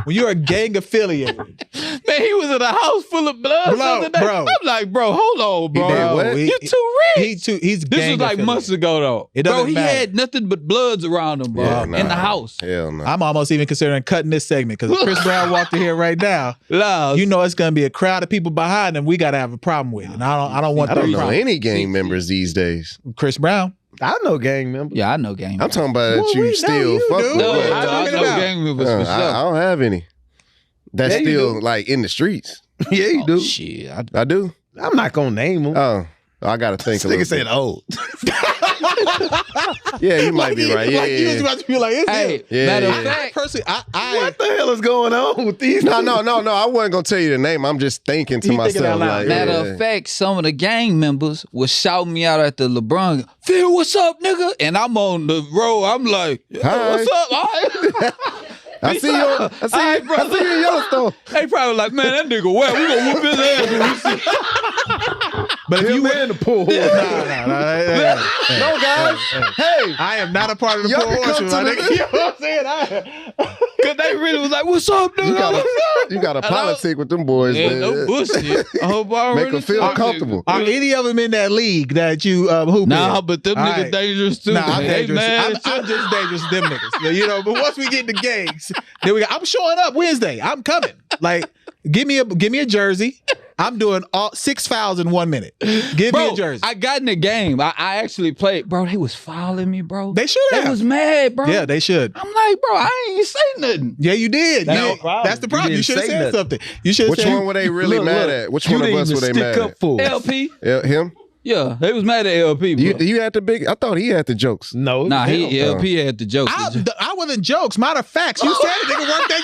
you're a gang affiliated, Man, he was in a house full of blood. Bro, the other day. bro. I'm like, bro, hold on, bro. did what? You too rich. He's This gang was like months affiliated. ago, though. It Bro, doesn't he matter. had nothing but bloods around him, bro, Yeah, in nah. the house. Hell no. I'm almost even considering cutting this segment because if Chris Brown walked in here right now, Loud. you know it's gonna be a crowd of people behind him. We gotta have a problem with, and I don't want I that don't know problem. any gang members these days. Chris Brown. I know gang member. Yeah, I know gang. I'm talking about Well, that you we know still you, fuck dude. with. No, What but- are you I talking know about? gang members for I sure. don't have any. That's Yeah, you still do. like in the streets. Yeah, you Oh, do. shit. I do. I'm not gonna name him. Oh, I gotta think. This a nigga little said bit. old. Yeah, you might be right. Yeah, Like you was yeah. about to be like, it's Hey, him. Yeah, matter yeah. of fact, Personally, What the hell is going on with these? No. I wasn't gonna tell you the name. I'm just thinking to He thinking myself. out loud. Like, matter yeah. of fact, some of the gang members was shouting me out at the LeBron. Phil, what's up, nigga? And I'm on the road. I'm like, yo, Hi. what's up? All right. I see you. I see Hey, you. I see you in Yellowstone. They probably like, man, that nigga wet. We gonna whoop his ass when we see. But if you were in the pool. no, No, guys. Hey, I am not a part of the Y'all poor can come horsemen. to my the- nigga. You know what I'm saying? Cause they really was like, what's up, nigga? you got What's up? you got a politic with them boys, Yeah, man. no bullshit. I hope I Make already them feel told you. comfortable. Are any of them in that league that you hoop Nah, in? but them All niggas right. dangerous too. Nah, I'm They dangerous. mad I'm just dangerous to them niggas. You know, but once we get the gangs, then I'm showing up Wednesday. I'm coming. Like, give me a jersey. I'm doing all 6 fouls in 1 minute. Give me a jersey. I got in the game. I actually played. Bro, they was fouling me, bro. They should have. They was mad, bro. Yeah, they should. I'm like, bro, I ain't say nothing. Yeah, you did. That's You- the problem. That's the problem. You You didn't should have say said nothing. something. You should have Which said. one were they really mad at? Which one of us were they mad at? for? LP? Him? Yeah, they was mad at LP, bro. You had the big. I thought he had the jokes. No. Nah, hell. LP had the jokes. I wasn't jokes. Matter of facts. You said it. Nigga worked at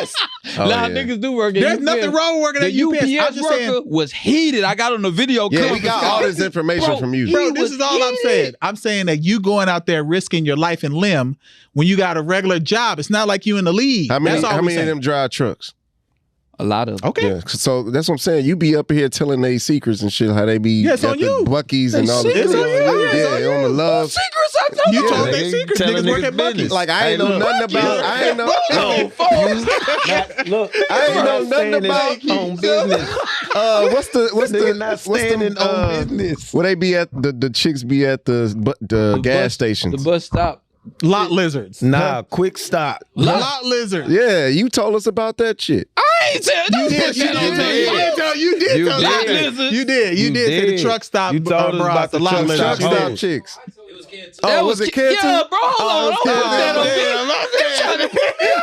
UPS. Oh, Nah, yeah. niggas do work at There's UPS. nothing wrong with working at The UPS. I'm UPS just worker saying. was heated. I got on the video. Yeah, clip. we got all this information Bro, from you. he Bro, this was is all I'm heated. saying. I'm saying that you going out there risking your life and limb when you got a regular job. It's not like you in the league. How many? That's all How we many of saying. them drive trucks? A lot of Okay. Yeah, so that's what I'm saying. You be up here telling they secrets and shit. How they be Yeah, it's at on the you. Buc-ee's and all the It's on you. Yeah, it's on on the love. secrets. I told You you. told Yeah, they they secrets. telling Niggas work niggas at Buc-ee's. business. Like I ain't Hey, know look. nothing about. I ain't know. Look, I ain't know nothing about on business. What's the Nigga not standing on business. Where they be at the chicks be at the gas bus- stations. The bus stop. Lot lizards. Nah, quick stop. Lot lizards. Yeah, you told us about that shit. I ain't tell you. You did. You tell us did. that. You did. You did. Say the truck stop. You told us about the lot truck lizards. Truck stop. stop chicks. Oh, was it Kenton? Yeah, bro. Hold on.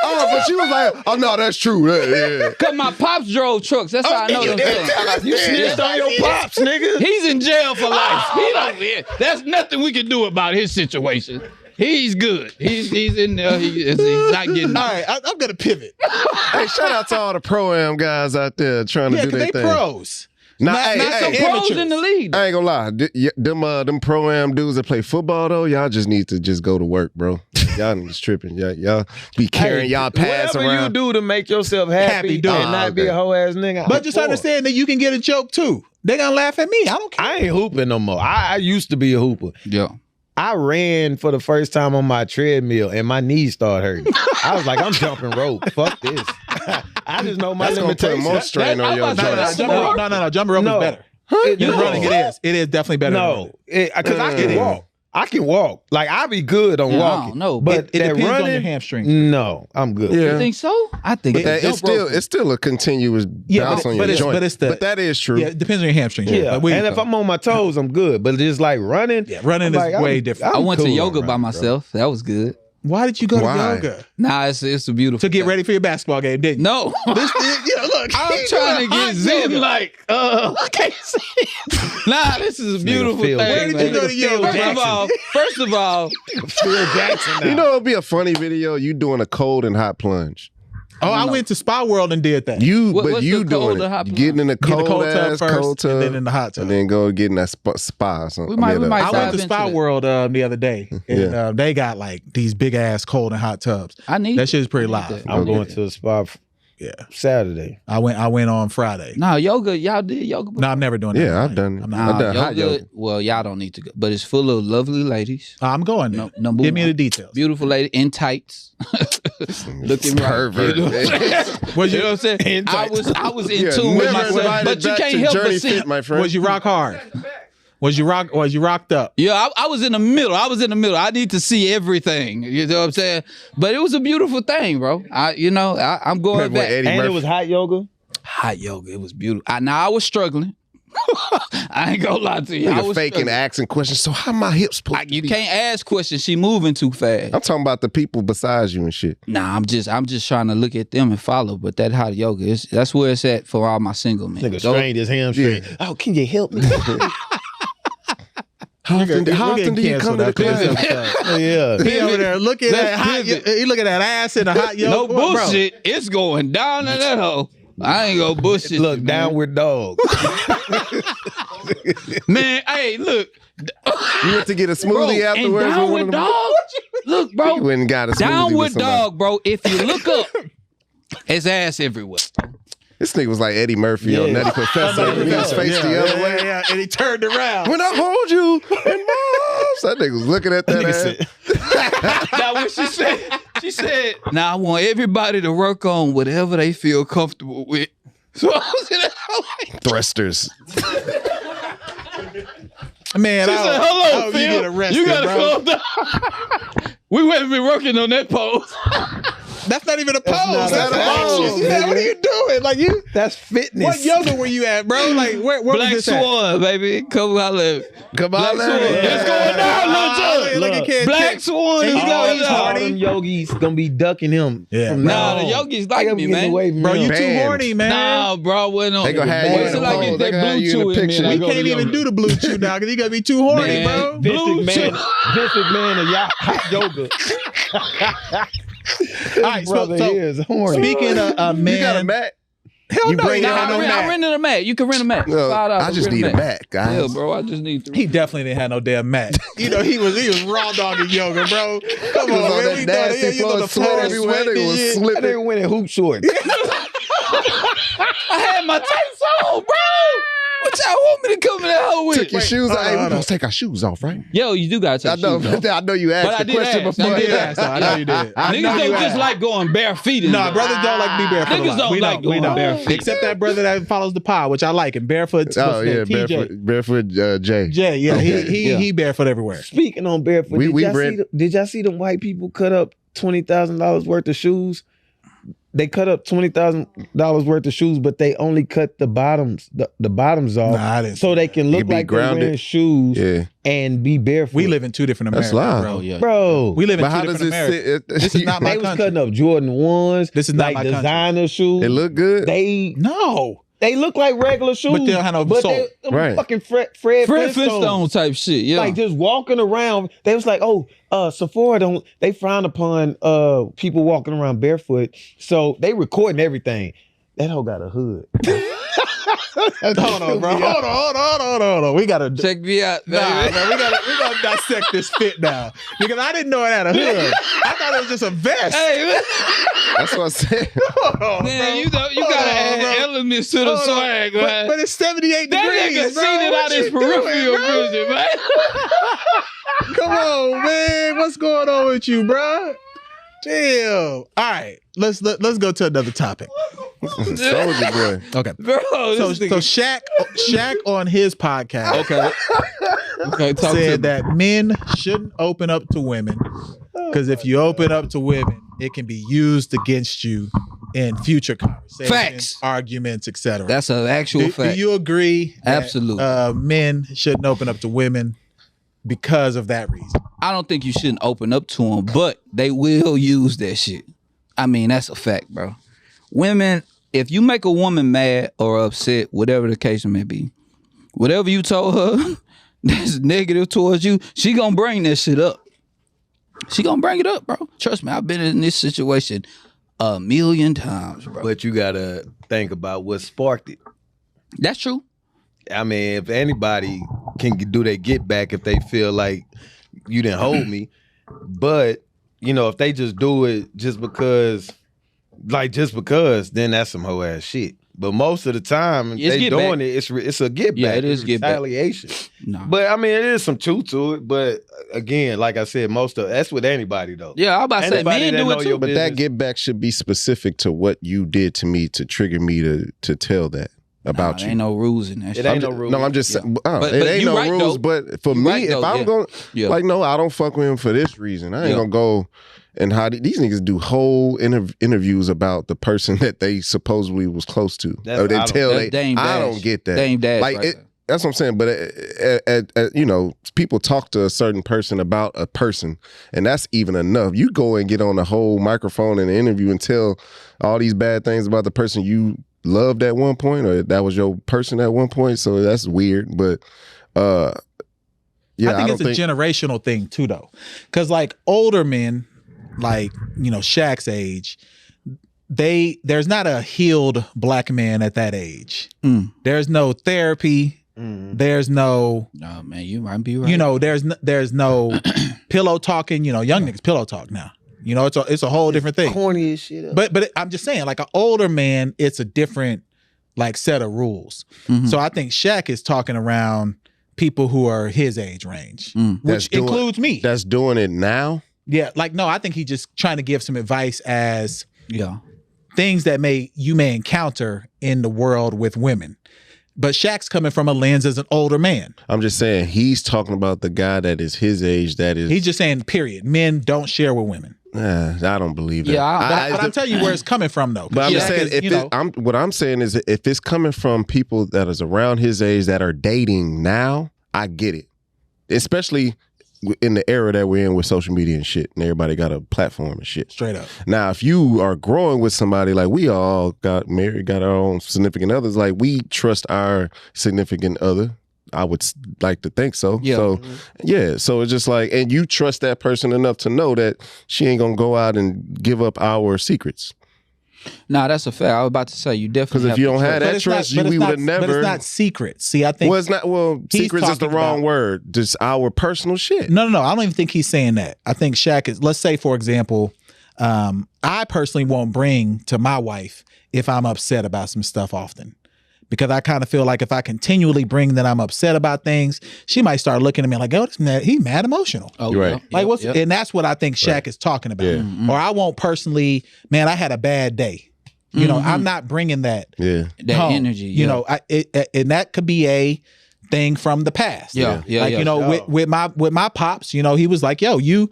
Oh, but she was like, oh no, that's true. Yeah. Cause my pops drove trucks. That's how I know them things. You snitched on your pops, nigga. He's in jail for life. He don't. There's nothing we can do about his situation. He's good. He's in there. He's not getting. All right, I'm gonna pivot. Hey, shout out to all the pro-am guys out there trying to do their they thing. Pros. Nah, Not some hey, Pros amateurs. in the league. I ain't gonna lie. Them pro-am dudes that play football though, y'all just need to just go to work, bro. Y'all niggas tripping. Y'all be carrying y'all pass Whatever around. you do to make yourself happy do it. and not be a hoe ass nigga. But just understand that you can get a joke too. They gonna laugh at me. I don't care. I ain't hooping no more. I used to be a hooper. Yeah. I ran for the first time on my treadmill and my knees started hurting. I was like, I'm jumping rope. Fuck this. I just know my That's gonna put limitations. more strain on your joints. No. Jumping rope No. is better. It- You're no. running. It is. It is definitely better. No, because I It can is. walk. I can walk. Like I be good on Yeah, I walking. don't know. But It that depends running, on your hamstrings. no, I'm good. You Yeah. think so? I think It's still a continuous bounce on your joint. But that is true. Yeah, it depends on your hamstrings. Yeah, Like, we- and if I'm on my toes, I'm good. But just like running, running I'm is like, way I'm- different. I went to cool yoga on by running, myself. That was good. Why did you go Why? to yoga? Nah, it's a beautiful To get thing. ready for your basketball game, didn't you? No. Look, I'm trying to get zen like I can't say it. Nah, this is a beautiful Phil thing. Where did you man. go to yoga? First of all, Phil Jackson. You know, it'll be a funny video. You doing a cold and hot plunge. Oh, I went to Spa World and did that. What's You the cold doing and hot it. Getting in the Get the cold, cold tub ass first, cold tub, and then in the hot tub. and then go get in that spa or something. We might I dive went to into Spa that. World the other day, and they got like these big ass cold and hot tubs. I need That shit is pretty I need live. that. I'm going to a spa Yeah, Saturday. I went on Friday. Nah, yoga. Y'all did yoga before? No, I'm never doing that. Yeah, I've done it. I'm I've not. done hot yoga. Well, y'all don't need to go, but it's full of lovely ladies. I'm going. No, Then. number Give me one. the details. Beautiful lady in tights, looking right. Pervert. You know what I'm saying? Was You know you what I'm saying? I was in Yeah, tune with never myself, invited but you back can't to help Journey but see. Fit, my friend. was you rock hard? Was you rocked up? Yeah, I was in the middle. I need to see everything. You know what I'm saying? But it was a beautiful thing, bro. I'm going Remember when back. Eddie And Murphy? it was hot yoga. Hot yoga. It was beautiful. I was struggling. I ain't gonna lie to you. I Nigga was faking struggling. asking questions. So how my hips supposed to You be? can't ask questions. She moving too fast. I'm talking about the people besides you and shit. Nah, I'm just trying to look at them and follow. But that hot yoga, that's where it's at for all my single men. Nigga Go- strained his hamstring. Oh, can you help me? How often do you come to the class? Yeah. He over there looking Let's at hot. pivot. He looking at ass in a hot yoga. No bullshit. It's going down in that hole. I ain't gonna bullshit. Look, you, man. downward dog. Man, hey, look. You went to get a Bro, smoothie and afterwards? with one downward of them? dog. Look, bro. You went and got a smoothie Downward with somebody. dog, bro. If you look up, it's ass everywhere. This nigga was like Eddie Murphy on Yeah. Nutty Professor. He was faced the other way. Yeah, and he turned around. When I hold you in my arms. That nigga was looking at that ass. Now what she said, now I want everybody to work on whatever they feel comfortable with. So I was in that Thrusters. Man, She said, hello, you Phil. get arrested, You gotta bro. calm down. We wouldn't be working on that pose. That's not even a pose. not That's a action. pose, Yeah, what are you doing? Like you? That's fitness. What yoga were you at, bro? Like where was Black this at? Swan, baby. Come holla. Come Black on, Swan. man. It's going down, little Joe. Look at Kid Black Chick. Swan is And going all these down. All them yogis gonna be ducking him. Yeah. from Nah, now the on. yogis I like gotta me, get man. away from Bro, him. you too Banned. horny, man. Nah, bro, went on. They gonna have you What's in it the like pose. get They that gonna have blue you in the chew in me? picture. and I We go to can't even yoga. do the blue chew now because you gotta be too horny, Man. bro. Vince Blue McMahon of hot yoga. All right, Brother so is horny. speaking of man, You got a mat? hell you no, bring he it don't out have no on mat. I rented a mat. You can rent a mat. No, $5. I just Rent need a mat, guys. Yeah, bro. I just need 3. He definitely didn't have no damn mat. You know, he was raw dogging yoga, bro. Come He was on, on man. that We nasty done it. floor, on the sweat floor, everywhere. sweating Nigga and was shit. I slipping. didn't win in hoop shorts. I had my tights on, bro. What y'all want me to come in that hole with? Took your shoes off. Hey, we supposed to take our shoes off, right? Yo, you do gotta take I know. shoes off. I know you asked But I the did question ask. before. I did ask, though. I know you did. Niggas don't just like going bare feet. No, brothers don't like to be barefoot. Niggas don't like going bare feet. Except that brother that follows the pod, which I like him. Barefoot. Oh yeah, TJ. barefoot Jay. Jay, yeah, he barefoot everywhere. Speaking on barefoot, We did y'all see them white people cut up $20,000 worth of shoes? They cut up $20,000 worth of shoes, but they only cut the bottoms, the bottoms off, Nah, I didn't so they can look be like they're grounded. wearing shoes Yeah. and be barefoot. We live in two different That's Americas, live. bro. Oh yeah. bro. We live in But two how does different it Americas. sit? This is not my They was country. cutting up Jordan 1s. This is not like my country. designer shoes. It look good. No. They look like regular shoes, But they don't have no but sole. they Right. fucking Fred Fred Flintstone. Flintstone type shit. Yeah. Like just walking around. They was like, Sephora they frown upon people walking around barefoot. So they recording everything. That hoe got a hood. Hold on, bro. Hold on. We gotta Check me out, baby. Nah, man, we gotta dissect this fit now. Because I didn't know it had a hood. I thought it was just a vest. Hey, man. That's what I said. Hold on, Man, bro. you know you Hold gotta on, add bro. elements to the Hold on. swag, man. But it's 78 that degrees, nigga bro. seen it What out his you doing, peripheral bro? vision, man. Come on, man. What's going on with you, bro? Damn. All right. Let's go to another topic. Soldier boy. Okay. Bro, So this nigga. Shaq on his podcast Okay, talk to said me. that men shouldn't open up to women because if you open up to women, it can be used against you in future conversations, Facts. arguments, etc. That's an actual Do fact. you agree? that, Absolutely. Men shouldn't open up to women because of that reason. I don't think you shouldn't open up to them, but they will use that shit. I mean, that's a fact, bro. Women, if you make a woman mad or upset, whatever the case may be, whatever you told her that's negative towards you, she gonna bring that shit up. She gonna bring it up, bro. Trust me, I've been in this situation a million times, bro. But you gotta think about what sparked it. That's true. I mean, if anybody can do their get back if they feel like you didn't hold me, but you know, if they just do it just because, then that's some hoe ass shit. But most of the time, It's they get doing back. it. It's a get back. Yeah, it is It's get back. retaliation. No. But I mean, it is some truth to it. But again, like I said, that's with anybody though. Yeah, I about to say Anybody men that do know it too. your But that business. get back should be specific to what you did to me to trigger me to tell that about There you. ain't no rules in that shit. It ain't I'm no ju- rule. No, I'm just saying. But It ain't you no right, rules. though. But for You me, right, if though, I'm yeah. going, Yeah. like, no, I don't fuck with him for this reason. I ain't Yeah. gonna go and how these niggas do whole interviews about the person that they supposedly was close to. That's- Or they I don't- tell That's Dame I Dash. don't get that. Dame Dash Like right it, there. that's what I'm saying. But you know, people talk to a certain person about a person, and that's even enough. You go and get on a whole microphone in an interview and tell all these bad things about the person you loved at one point, or that was your person at one point. So that's weird. But yeah, I think don't it's a generational thing too, though, because like older men, like Shaq's age, there's not a healed black man at that age. Mm. There's no therapy. There's no, No, man, you might be right. there's no pillow talking. Young niggas pillow talk now. It's a whole different thing. Corny as shit. But I'm just saying, like an older man, it's a different like set of rules. Mhm. So I think Shaq is talking around people who are his age range, Mm. which includes me. That's doing it now. Yeah, like no, I think he's just trying to give some advice as Yeah. things that you may encounter in the world with women. But Shaq's coming from a lens as an older man. I'm just saying he's talking about the guy that is his age. That is, He's just saying, period. Men don't share with women. I don't believe that. Yeah, But I'm telling you where it's coming from, though. But I'm Shaq just saying, is, what I'm saying is, if it's coming from people that is around his age that are dating now, I get it. Especially in the era that we're in with social media and shit, and everybody got a platform and shit. straight up. Now, if you are growing with somebody, like we all got married, got our own significant others, like we trust our significant other. I would like to think so. Yeah. So, yeah. So it's just like, and you trust that person enough to know that she ain't gonna go out and give up our secrets. Nah, that's a fact. I was about to say you definitely. Because if you don't have But that it's not- trust, but we it's would not- have never. But it's not secret. See, I think. Well, it's not. Well, he's secrets is the talking wrong about- word. Just our personal shit. No. I don't even think he's saying that. I think Shaq is, let's say, for example, I personally won't bring to my wife if I'm upset about some stuff often. because I kind of feel like if I continually bring that I'm upset about things, she might start looking at me like, oh, he mad emotional. Oh, Right. yeah, Like yeah, and that's what I think Shaq is talking about. Yeah. Or I won't personally, man, I had a bad day. You know, I'm not bringing that Yeah. that home. energy. You know, and that could be a thing from the past. Yeah, yeah, Like, yeah. you know, with my pops, you know, he was like, yo, you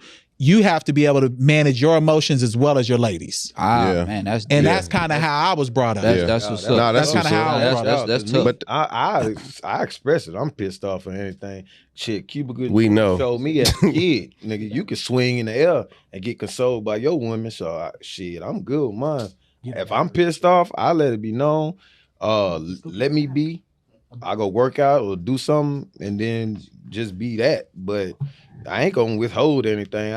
have to be able to manage your emotions as well as your ladies. Yeah. Man, that's And deep. that's kind of how I was brought up. That's what's up. Nah, that's kinda what's how I was up. brought up. That's tough. But I express it. I'm pissed off or anything. Shit, Cuba Gooding We know. showed me as a kid, nigga, you can swing in the air and get consoled by your woman. So shit, I'm good with mine. If I'm pissed off, I let it be known. Let me be. I go work out or do something and then just be that. But I ain't gonna withhold anything.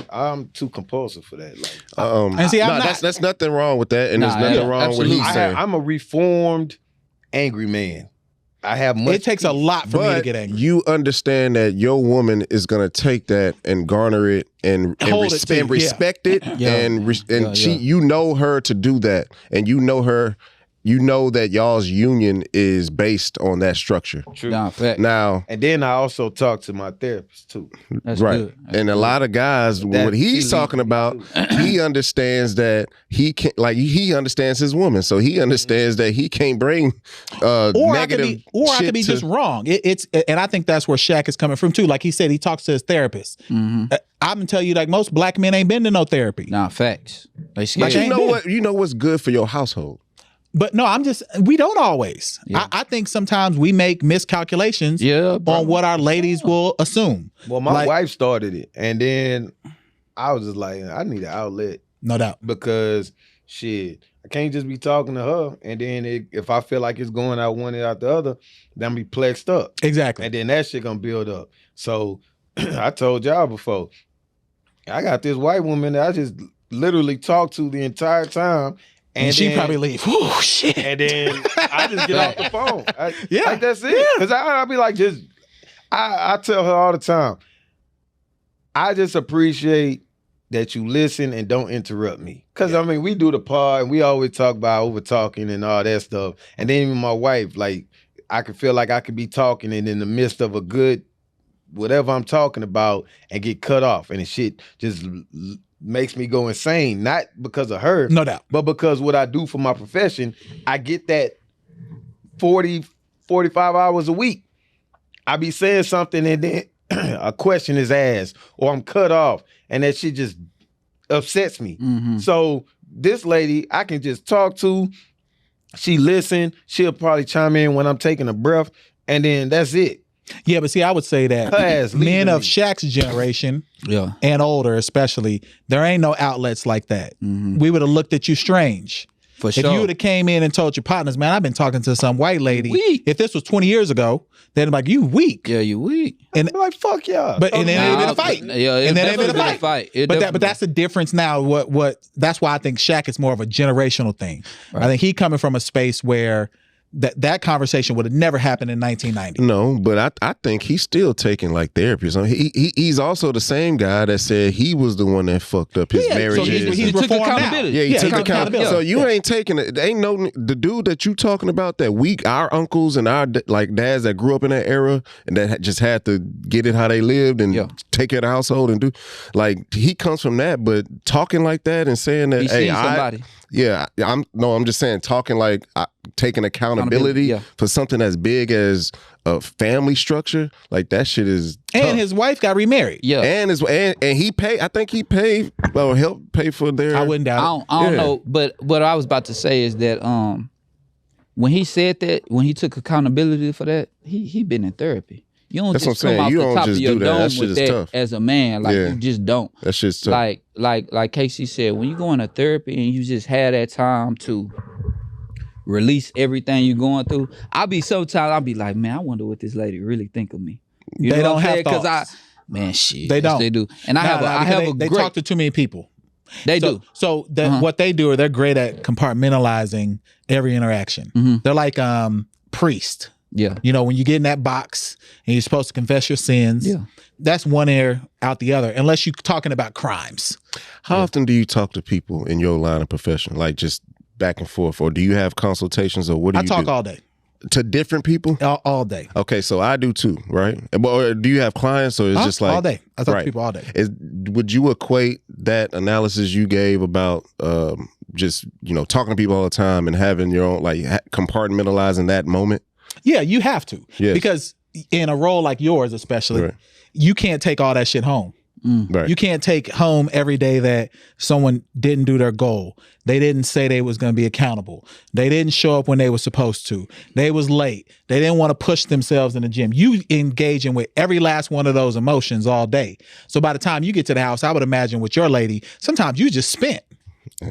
I'm too compulsive for that. Like, And see, I'm not. that's nothing wrong with that, and there's Nah, nothing yeah, wrong with what he's saying. I'm a reformed angry man. I have much. It takes a lot for me to But get angry. you understand that your woman is gonna take that and garner it and Hold it too, respect it, Yeah. and she, you know her to do that, and you know her. You know that y'all's union is based on that structure. True. Nah, fact. Now, And then I also talk to my therapist too. That's right. good. That's And a good. lot of guys, That what he's he talking leads about, he understands that he can't, like, he understands his woman. So he understands that he can't bring negative I shit could be to, just wrong. It's and I think that's where Shaq is coming from too. Like he said, he talks to his therapist. I'm gonna tell you, like most black men ain't been to no therapy. Nah, facts. They Like, scared. But you ain't know been. what? You know what's good for your household. But no, we don't always. Yeah. I think sometimes we make miscalculations Yeah, bro. on what our ladies will assume. Well, my Like- wife started it, and then I was just like, I need an outlet No doubt. because shit, I can't just be talking to her, and then if I feel like it's going out one out the other, then I'm be plexed up, Exactly. and then that shit gonna build up. So I told y'all before, I got this white woman that I just literally talk to the entire time. And she then- probably leave. Oh shit. And then I just get off the phone. Yeah. Like that's it. Because I'll be like, I tell her all the time, I just appreciate that you listen and don't interrupt me. Because, I mean, we do the pod and we always talk about over talking and all that stuff. And then even my wife, like, I could feel like I could be talking and in the midst of a good whatever I'm talking about and get cut off. And the shit just makes me go insane. Not because of her. No doubt. But because what I do for my profession, I get that 40, 45 hours a week. I be saying something and then a question is asked or I'm cut off and that shit just upsets me. So this lady, I can just talk to, she listen, she'll probably chime in when I'm taking a breath and then that's it. Yeah, but see, I would say that Her ass men leaving of me. Shaq's generation Yeah. and older especially, there ain't no outlets like that. We would have looked at you strange. For If sure. you would have came in and told your partners, man, I've been talking to some white lady. Weak. If this was 20 years ago, they'd be like, you weak. Yeah, you weak. And I'm like, fuck y'all. But and then it'd been Nah, a fight. Yeah, it and then it'd definitely been a fight. But that's the difference now. What that's why I think Shaq is more of a generational thing. I think he coming from a space where that conversation would have never happened in 1990. No, but I think he's still taking like therapy. So he's also the same guy that said he was the one that fucked up his marriage. So he's He took reformed now. accountability. Yeah, he took took accountability. So you ain't taking it. Ain't no the dude that you talking about that our uncles and our like dads that grew up in that era and that just had to get it how they lived and take care of the household and do like he comes from that. But talking like that and saying that, He hey, seen somebody. I'm just saying talking like taking accountability for something as big as a family structure. Like that shit is tough. And his wife got remarried. Yeah. And he paid. I think he paid. Well, helped pay for their. I wouldn't doubt it. I don't know, but what I was about to say is that when he said that, when he took accountability for that, he been in therapy. You don't That's just what I'm come saying. off You the don't top just of your do that. That dome shit with is that tough. as a man. Like Yeah. you just don't. That shit's tough. Like Casey said, when you go into therapy and you just had that time to release everything you're going through, I'll be like, man, I wonder what this lady really think of me. You They know don't what I'm have saying? 'Cause thoughts. man, shit. They yes, don't. they do. And I Because have a they great. talk to too many people. They do. So what they do, they're great at compartmentalizing every interaction. They're like priest. Yeah. You know, when you get in that box and you're supposed to confess your sins, that's one ear out the other, unless you're talking about crimes. How often do you talk to people in your line of profession, like just back and forth, or do you have consultations, or what do I you talk do? all day. To different people? all day. Okay, so I do too, right? Or do you have clients, or it's just like all day? I talk right. to people all day. Would you equate that analysis you gave about just talking to people all the time and having your own compartmentalizing that moment? Yeah, you have to. Yes. Because in a role like yours, especially, Right. you can't take all that shit home. Right. You can't take home every day that someone didn't do their goal. They didn't say they was going to be accountable. They didn't show up when they were supposed to. They was late. They didn't want to push themselves in the gym. You engaging with every last one of those emotions all day. So by the time you get to the house, I would imagine with your lady, sometimes you just spent.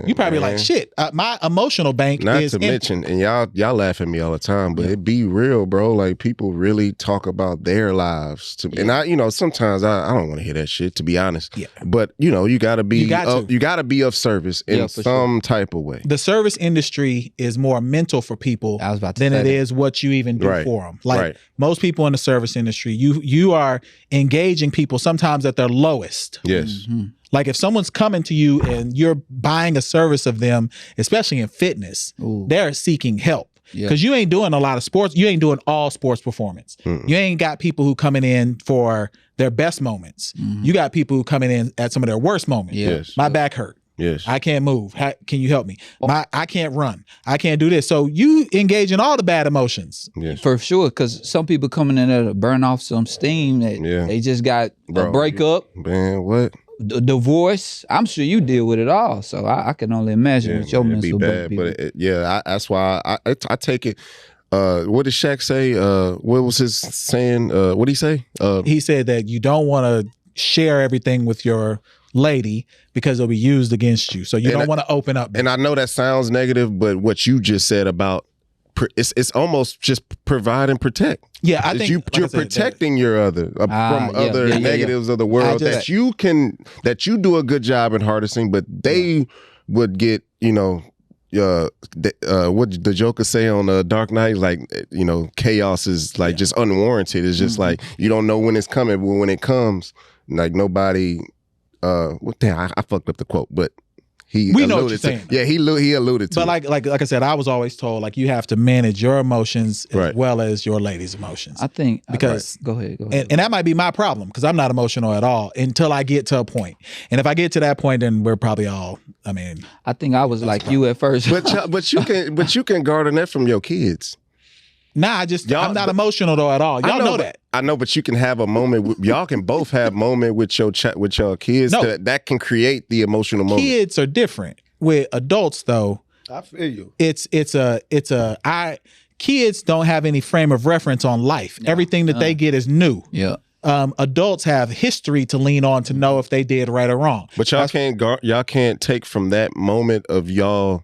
You probably like, shit, my emotional bank Not is to empty. mention, and y'all laugh at me all the time, but it be real, bro. Like, people really talk about their lives. And I, sometimes I don't want to hear that shit, to be honest. Yeah. But you gotta be You got to. be of service in some type of way. The service industry is more mental for people I was about to than say it that. is what you even do Right. for them. Like Right. most people in the service industry, you are engaging people sometimes at their lowest. Yes. Like if someone's coming to you and you're buying a service of them, especially in fitness, they're seeking help. Yeah. Because you ain't doing a lot of sports. You ain't doing all sports performance. You ain't got people who coming in for their best moments. You got people who coming in at some of their worst moments. Yeah. Yes. My back hurt. Yes. I can't move. Can you help me? I can't run. I can't do this. So you engage in all the bad emotions. Yes. For sure, because some people coming in there to burn off some steam that they just got a breakup, Man, what? divorce. I'm sure you deal with it all, so I can only imagine what your man, it'd be mental bad, people. but that's why I take it. What did Shaq say? What was his saying? What did he say? He said that you don't want to share everything with your lady because it'll be used against you. So you don't want to open up. And I know that sounds negative, but what you just said about it's almost just provide and protect. Yeah, I think you're protecting your other from other negatives of the world that you do a good job in harnessing, but they would get what the Joker say on Dark Knight, like chaos is like just unwarranted. It's just like you don't know when it's coming, but when it comes, like nobody. Damn, I fucked up the quote, but. We know what you're saying. Yeah, he alluded to. But it. like I said, I was always told like you have to manage your emotions as Right. well as your lady's emotions. I think because go ahead. And that might be my problem because I'm not emotional at all until I get to a point. And if I get to that point, then we're probably all. I mean, I think I was like you at first. but you can garner that from your kids. nah, I'm not emotional though at all. Y'all know that. I know, but you can have a moment. Y'all can both have a moment with your kids that can create the emotional moment. Kids are different. With adults though, I feel you. Kids don't have any frame of reference on life. Everything that they get is new. Yeah. Adults have history to lean on to know if they did right or wrong. But y'all can't take from that moment of y'all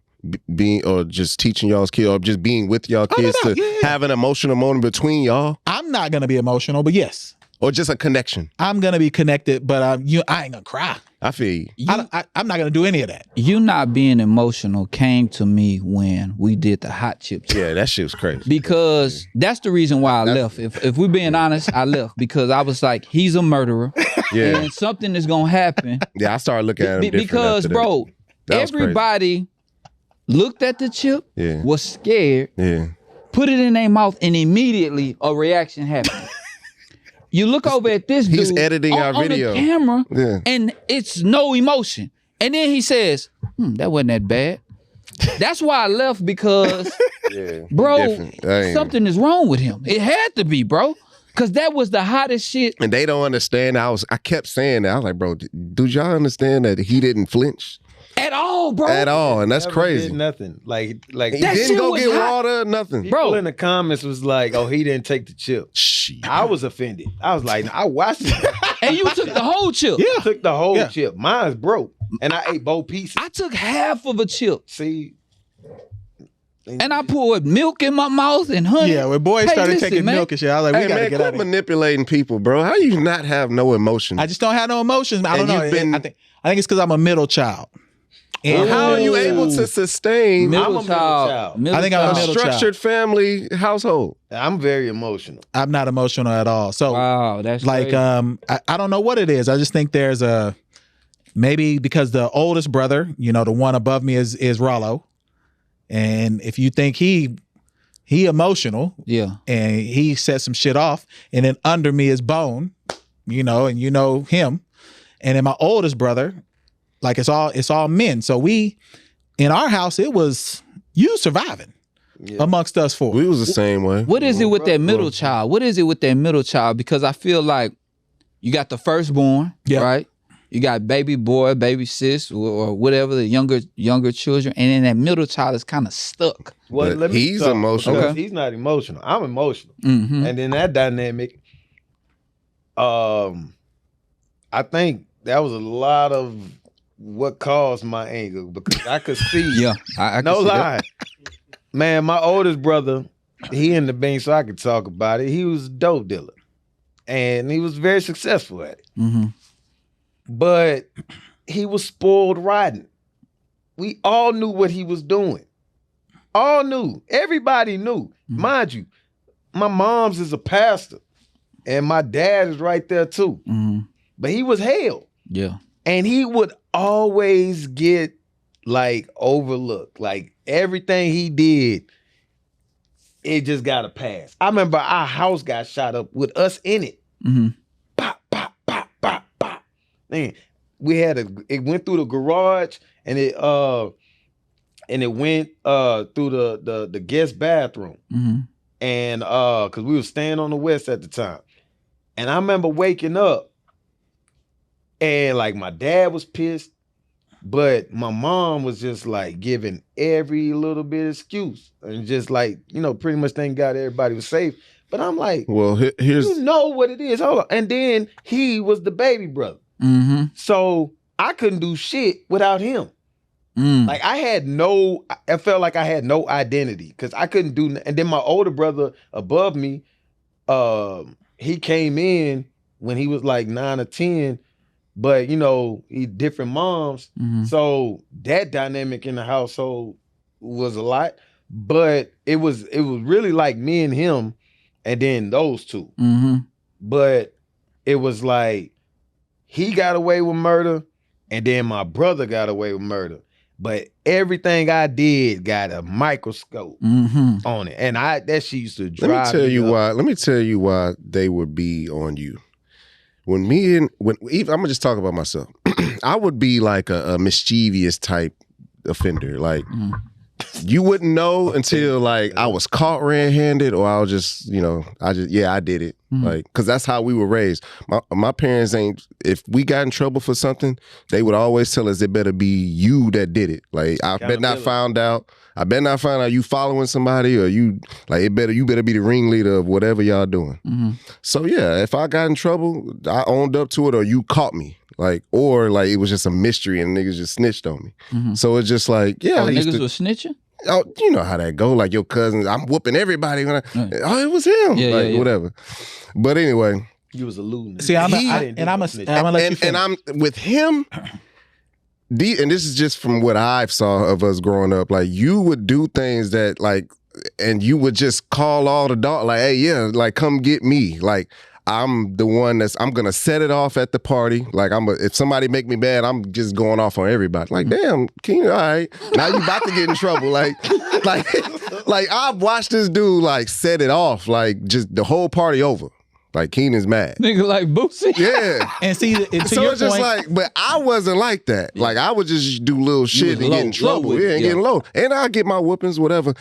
being or just teaching y'all's kids or just being with y'all kids have an emotional moment between y'all. I'm not gonna be emotional, but yes, or just a connection. I'm gonna be connected, but I ain't gonna cry. I feel you. I'm not gonna do any of that. You not being emotional came to me when we did the hot chips. Yeah, that shit was crazy. Because that's the reason why I left. If we're being honest, I left because I was like, he's a murderer. Yeah. And something is gonna happen. Yeah, I started looking at him different because, after that. bro, That was everybody looked at the chip, Yeah. was scared, Yeah. put it in their mouth, and immediately a reaction happened. You look over at this dude He's editing our video. on the camera, Yeah. and it's no emotion. And then he says, that wasn't that bad. That's why I left because, Yeah. bro, something is wrong with him. It had to be, bro. Because that was the hottest shit. And they don't understand. I kept saying that. I was like, bro, do y'all understand that he didn't flinch? At all, bro. At all. And that's Never crazy. did nothing. Like He That didn't shit go was get hot. water, nothing. people Bro. in the comments was like, "Oh, he didn't take the chip." Shit. I was offended. I was like, I watched it. And you took the whole chip. I took the whole chip. Mine's broke, and I ate both pieces. I took half of a chip. See, And I poured milk in my mouth and honey. Yeah, when boys Hey, started listen, taking man. milk and shit, I was like, we Hey gotta man, get out quit of here. manipulating people, bro. How you not have no emotion? I just don't have no emotions. I don't And know. you've been- I think it's because I'm a middle child. And How are you able to sustain I'm a Middle middle child. child. Middle I think I'm a child. middle structured family household? I'm very emotional. I'm not emotional at all. So Wow, that's like crazy. I don't know what it is. I just think there's maybe because the oldest brother, the one above me is Rollo. And if you think he he emotional. Yeah. And he set some shit off. And then under me is Bone, you know, and you know him. And then my oldest brother, like it's all men. So we, in our house, it was you surviving amongst us four. We was the same way. What is it with that middle child? What is it with that middle child? Because I feel like you got the firstborn, right? You got baby boy, baby sis, or whatever, the younger children, and then that middle child is kind of stuck. Well, let me he's talk, emotional. because he's not emotional. I'm emotional. Mm-hmm. And then that dynamic, I think that was a lot of what caused my anger, because I could see. I no can see lie. that. Man, my oldest brother, he in the bank, so I could talk about it. He was a dope dealer. And he was very successful at it. Mm-hmm. But he was spoiled rotten. We all knew what he was doing. All knew. Everybody knew. Mm-hmm. Mind you, my mom's is a pastor. And my dad is right there too. Mm-hmm. But he was hell. Yeah. And he would always get like overlooked. Like everything he did, it just got a pass. I remember our house got shot up with us in it. Mm-hmm. Pop, pop, pop, pop, pop. Man, it went through the garage and it went through the guest bathroom. Mm-hmm. And cause we were staying on the west at the time. And I remember waking up and like my dad was pissed, but my mom was just like giving every little bit of excuse and just like, you know, pretty much thank God everybody was safe. But I'm like, well, here's you know what it is. Hold on. And then he was the baby brother. Mm-hmm. So I couldn't do shit without him. Mm. Like I felt like I had no identity because I couldn't do. And then my older brother above me, he came in when he was like 9 or 10, but you know, he different moms. Mm-hmm. So that dynamic in the household was a lot, but it was really like me and him. And then those two. Mm-hmm. But it was like he got away with murder and then my brother got away with murder. But everything I did got a microscope on it. And that shit used to drive me Let me tell you up. why they would be on you. I'm gonna just talk about myself. I would be like a mischievous type offender. Like you wouldn't know until like I was caught red-handed, or I was just, you know, I did it. Like, cause that's how we were raised. My parents if we got in trouble for something, they would always tell us it better be you that did it. Like I better not find out you following somebody, or you better be the ringleader of whatever y'all doing. Mm-hmm. So yeah, if I got in trouble, I owned up to it, or you caught me. Like, or like it was just a mystery and niggas just snitched on me. Mm-hmm. So it's just like, yeah. Niggas was snitching? Oh, you know how that go. Like your cousins, I'm whooping everybody. Oh, it was him. Yeah. Whatever. But anyway. You was alluding. See, I'm gonna let you finish. And I'm with him. And this is just from what I've saw of us growing up. Like you would do things that like, and you would just call all the dog. Like, hey, yeah, like come get me. Like I'm the one I'm gonna set it off at the party. Like if somebody make me mad, I'm just going off on everybody. Like, damn, Keenan, all right. Now you about to get in trouble. Like I've watched this dude like set it off, like just the whole party over. Like Keenan's mad. Nigga like Boosie. Yeah. And see, to so your it's just point, like, but I wasn't like that. Like I would just do little shit and get in trouble. with it, And getting low. And I get my whoopings, whatever.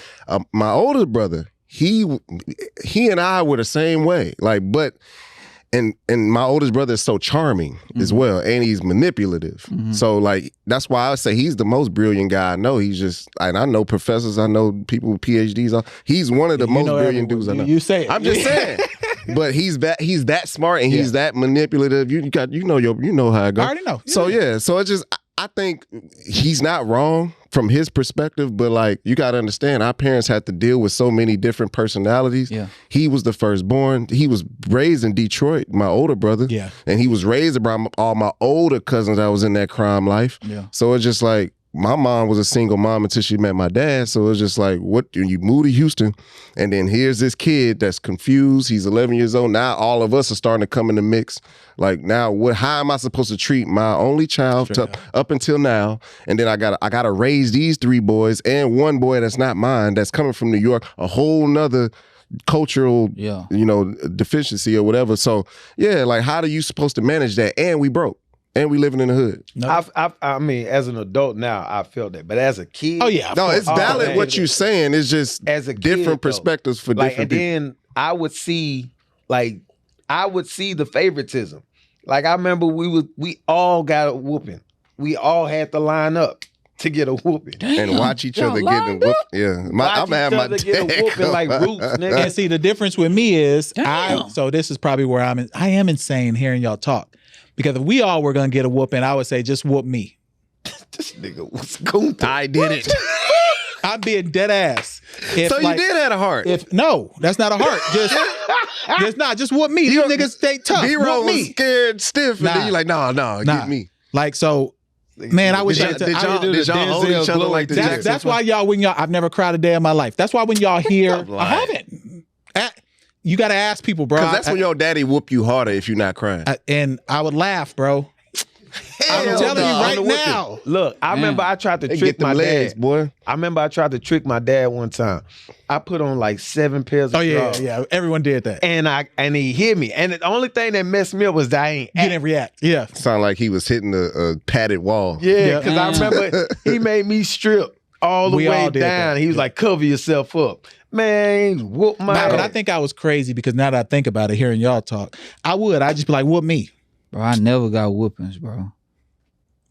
My older brother, he and I were the same way. Like, but and my oldest brother is so charming as well, and he's manipulative. So like that's why I say he's the most brilliant guy I know. He's just, and I know professors, I know people with PhDs. He's one of the most brilliant dudes I know. You say it. I'm just saying. But he's that smart and he's that manipulative. You know how it goes. I already know. So yeah, so it's just I think he's not wrong from his perspective, but like you got to understand, our parents had to deal with so many different personalities. Yeah. He was the firstborn. He was raised in Detroit, my older brother. Yeah. And he was raised around all my older cousins that was in that crime life. Yeah. So it's just like my mom was a single mom until she met my dad. So it was just like, what, you move to Houston, and then here's this kid that's confused. He's 11 years old. Now all of us are starting to come in the mix. Like now, how am I supposed to treat my only child up until now? And then I gotta raise these 3 boys and 1 boy that's not mine, that's coming from New York, a whole nother cultural, deficiency or whatever. So yeah, like how are you supposed to manage that? And we broke. And we living in the hood. No. I mean, as an adult now, I feel that. But as a kid... Oh, yeah. No, it's valid what you're saying. It's just as a kid, different perspectives for like, different and people. then I would see the favoritism. Like, I remember we all got a whooping. We all had to line up to get a whooping. And watch each other getting whooped. Yeah. I'm gonna have my get a whooping like Roots, nigga. And see, the difference with me is, so this is probably where I am insane hearing y'all talk. Because if we all were going to get a whooping, I would say, just whoop me. This nigga was goon. I did it. I'm being dead ass. If, so you did have a heart. No, that's not a heart. Just whoop me. These niggas stay tough. B-roll Whoop me. was scared stiff. And then you like, no, get me. Like, so, man, I wish I did y'all hold each other like the Jackson? That's why I've never cried a day in my life. That's why when y'all hear, I haven't. You got to ask people, bro. Because that's when your daddy whoop you harder if you're not crying. And I would laugh, bro. I'm telling you right now. Look, I remember I tried to trick my dad. Boy. I remember I tried to trick my dad one time. I put on like 7 pairs of drawers. Yeah. Everyone did that. And he hit me. And the only thing that messed me up was that You didn't react. Yeah. Sound like he was hitting a padded wall. Yeah, because I remember he made me strip all the way down. That. He was like, cover yourself up. Man, whoop my ass. But I think I was crazy because now that I think about it, hearing y'all talk, I'd just be like, whoop me. Bro, I never got whoopings, bro.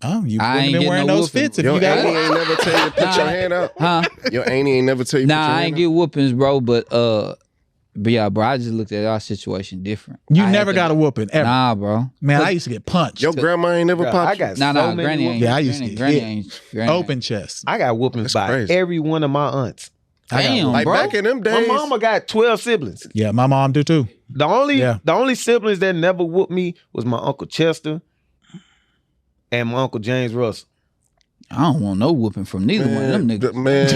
Oh, you wouldn't been wearing those fits if you got auntie ain't never tell you to put your hand up? Huh? Your auntie ain't never tell you to put your hand up? I ain't get whoopings, bro, but yeah, bro, I just looked at our situation different. You never got a whooping, ever? Nah, bro. Man, I used to get punched. Your grandma ain't never popped you? I got so many Granny ain't. Yeah, I used to Granny get open chest. I got whoopings by crazy. every one of my aunts. Damn, like bro. back in them days. My mama got 12 siblings. Yeah, my mom do too. The only siblings that never whooped me was my Uncle Chester and my Uncle James Russell. I don't want no whooping from neither one of them niggas. Man,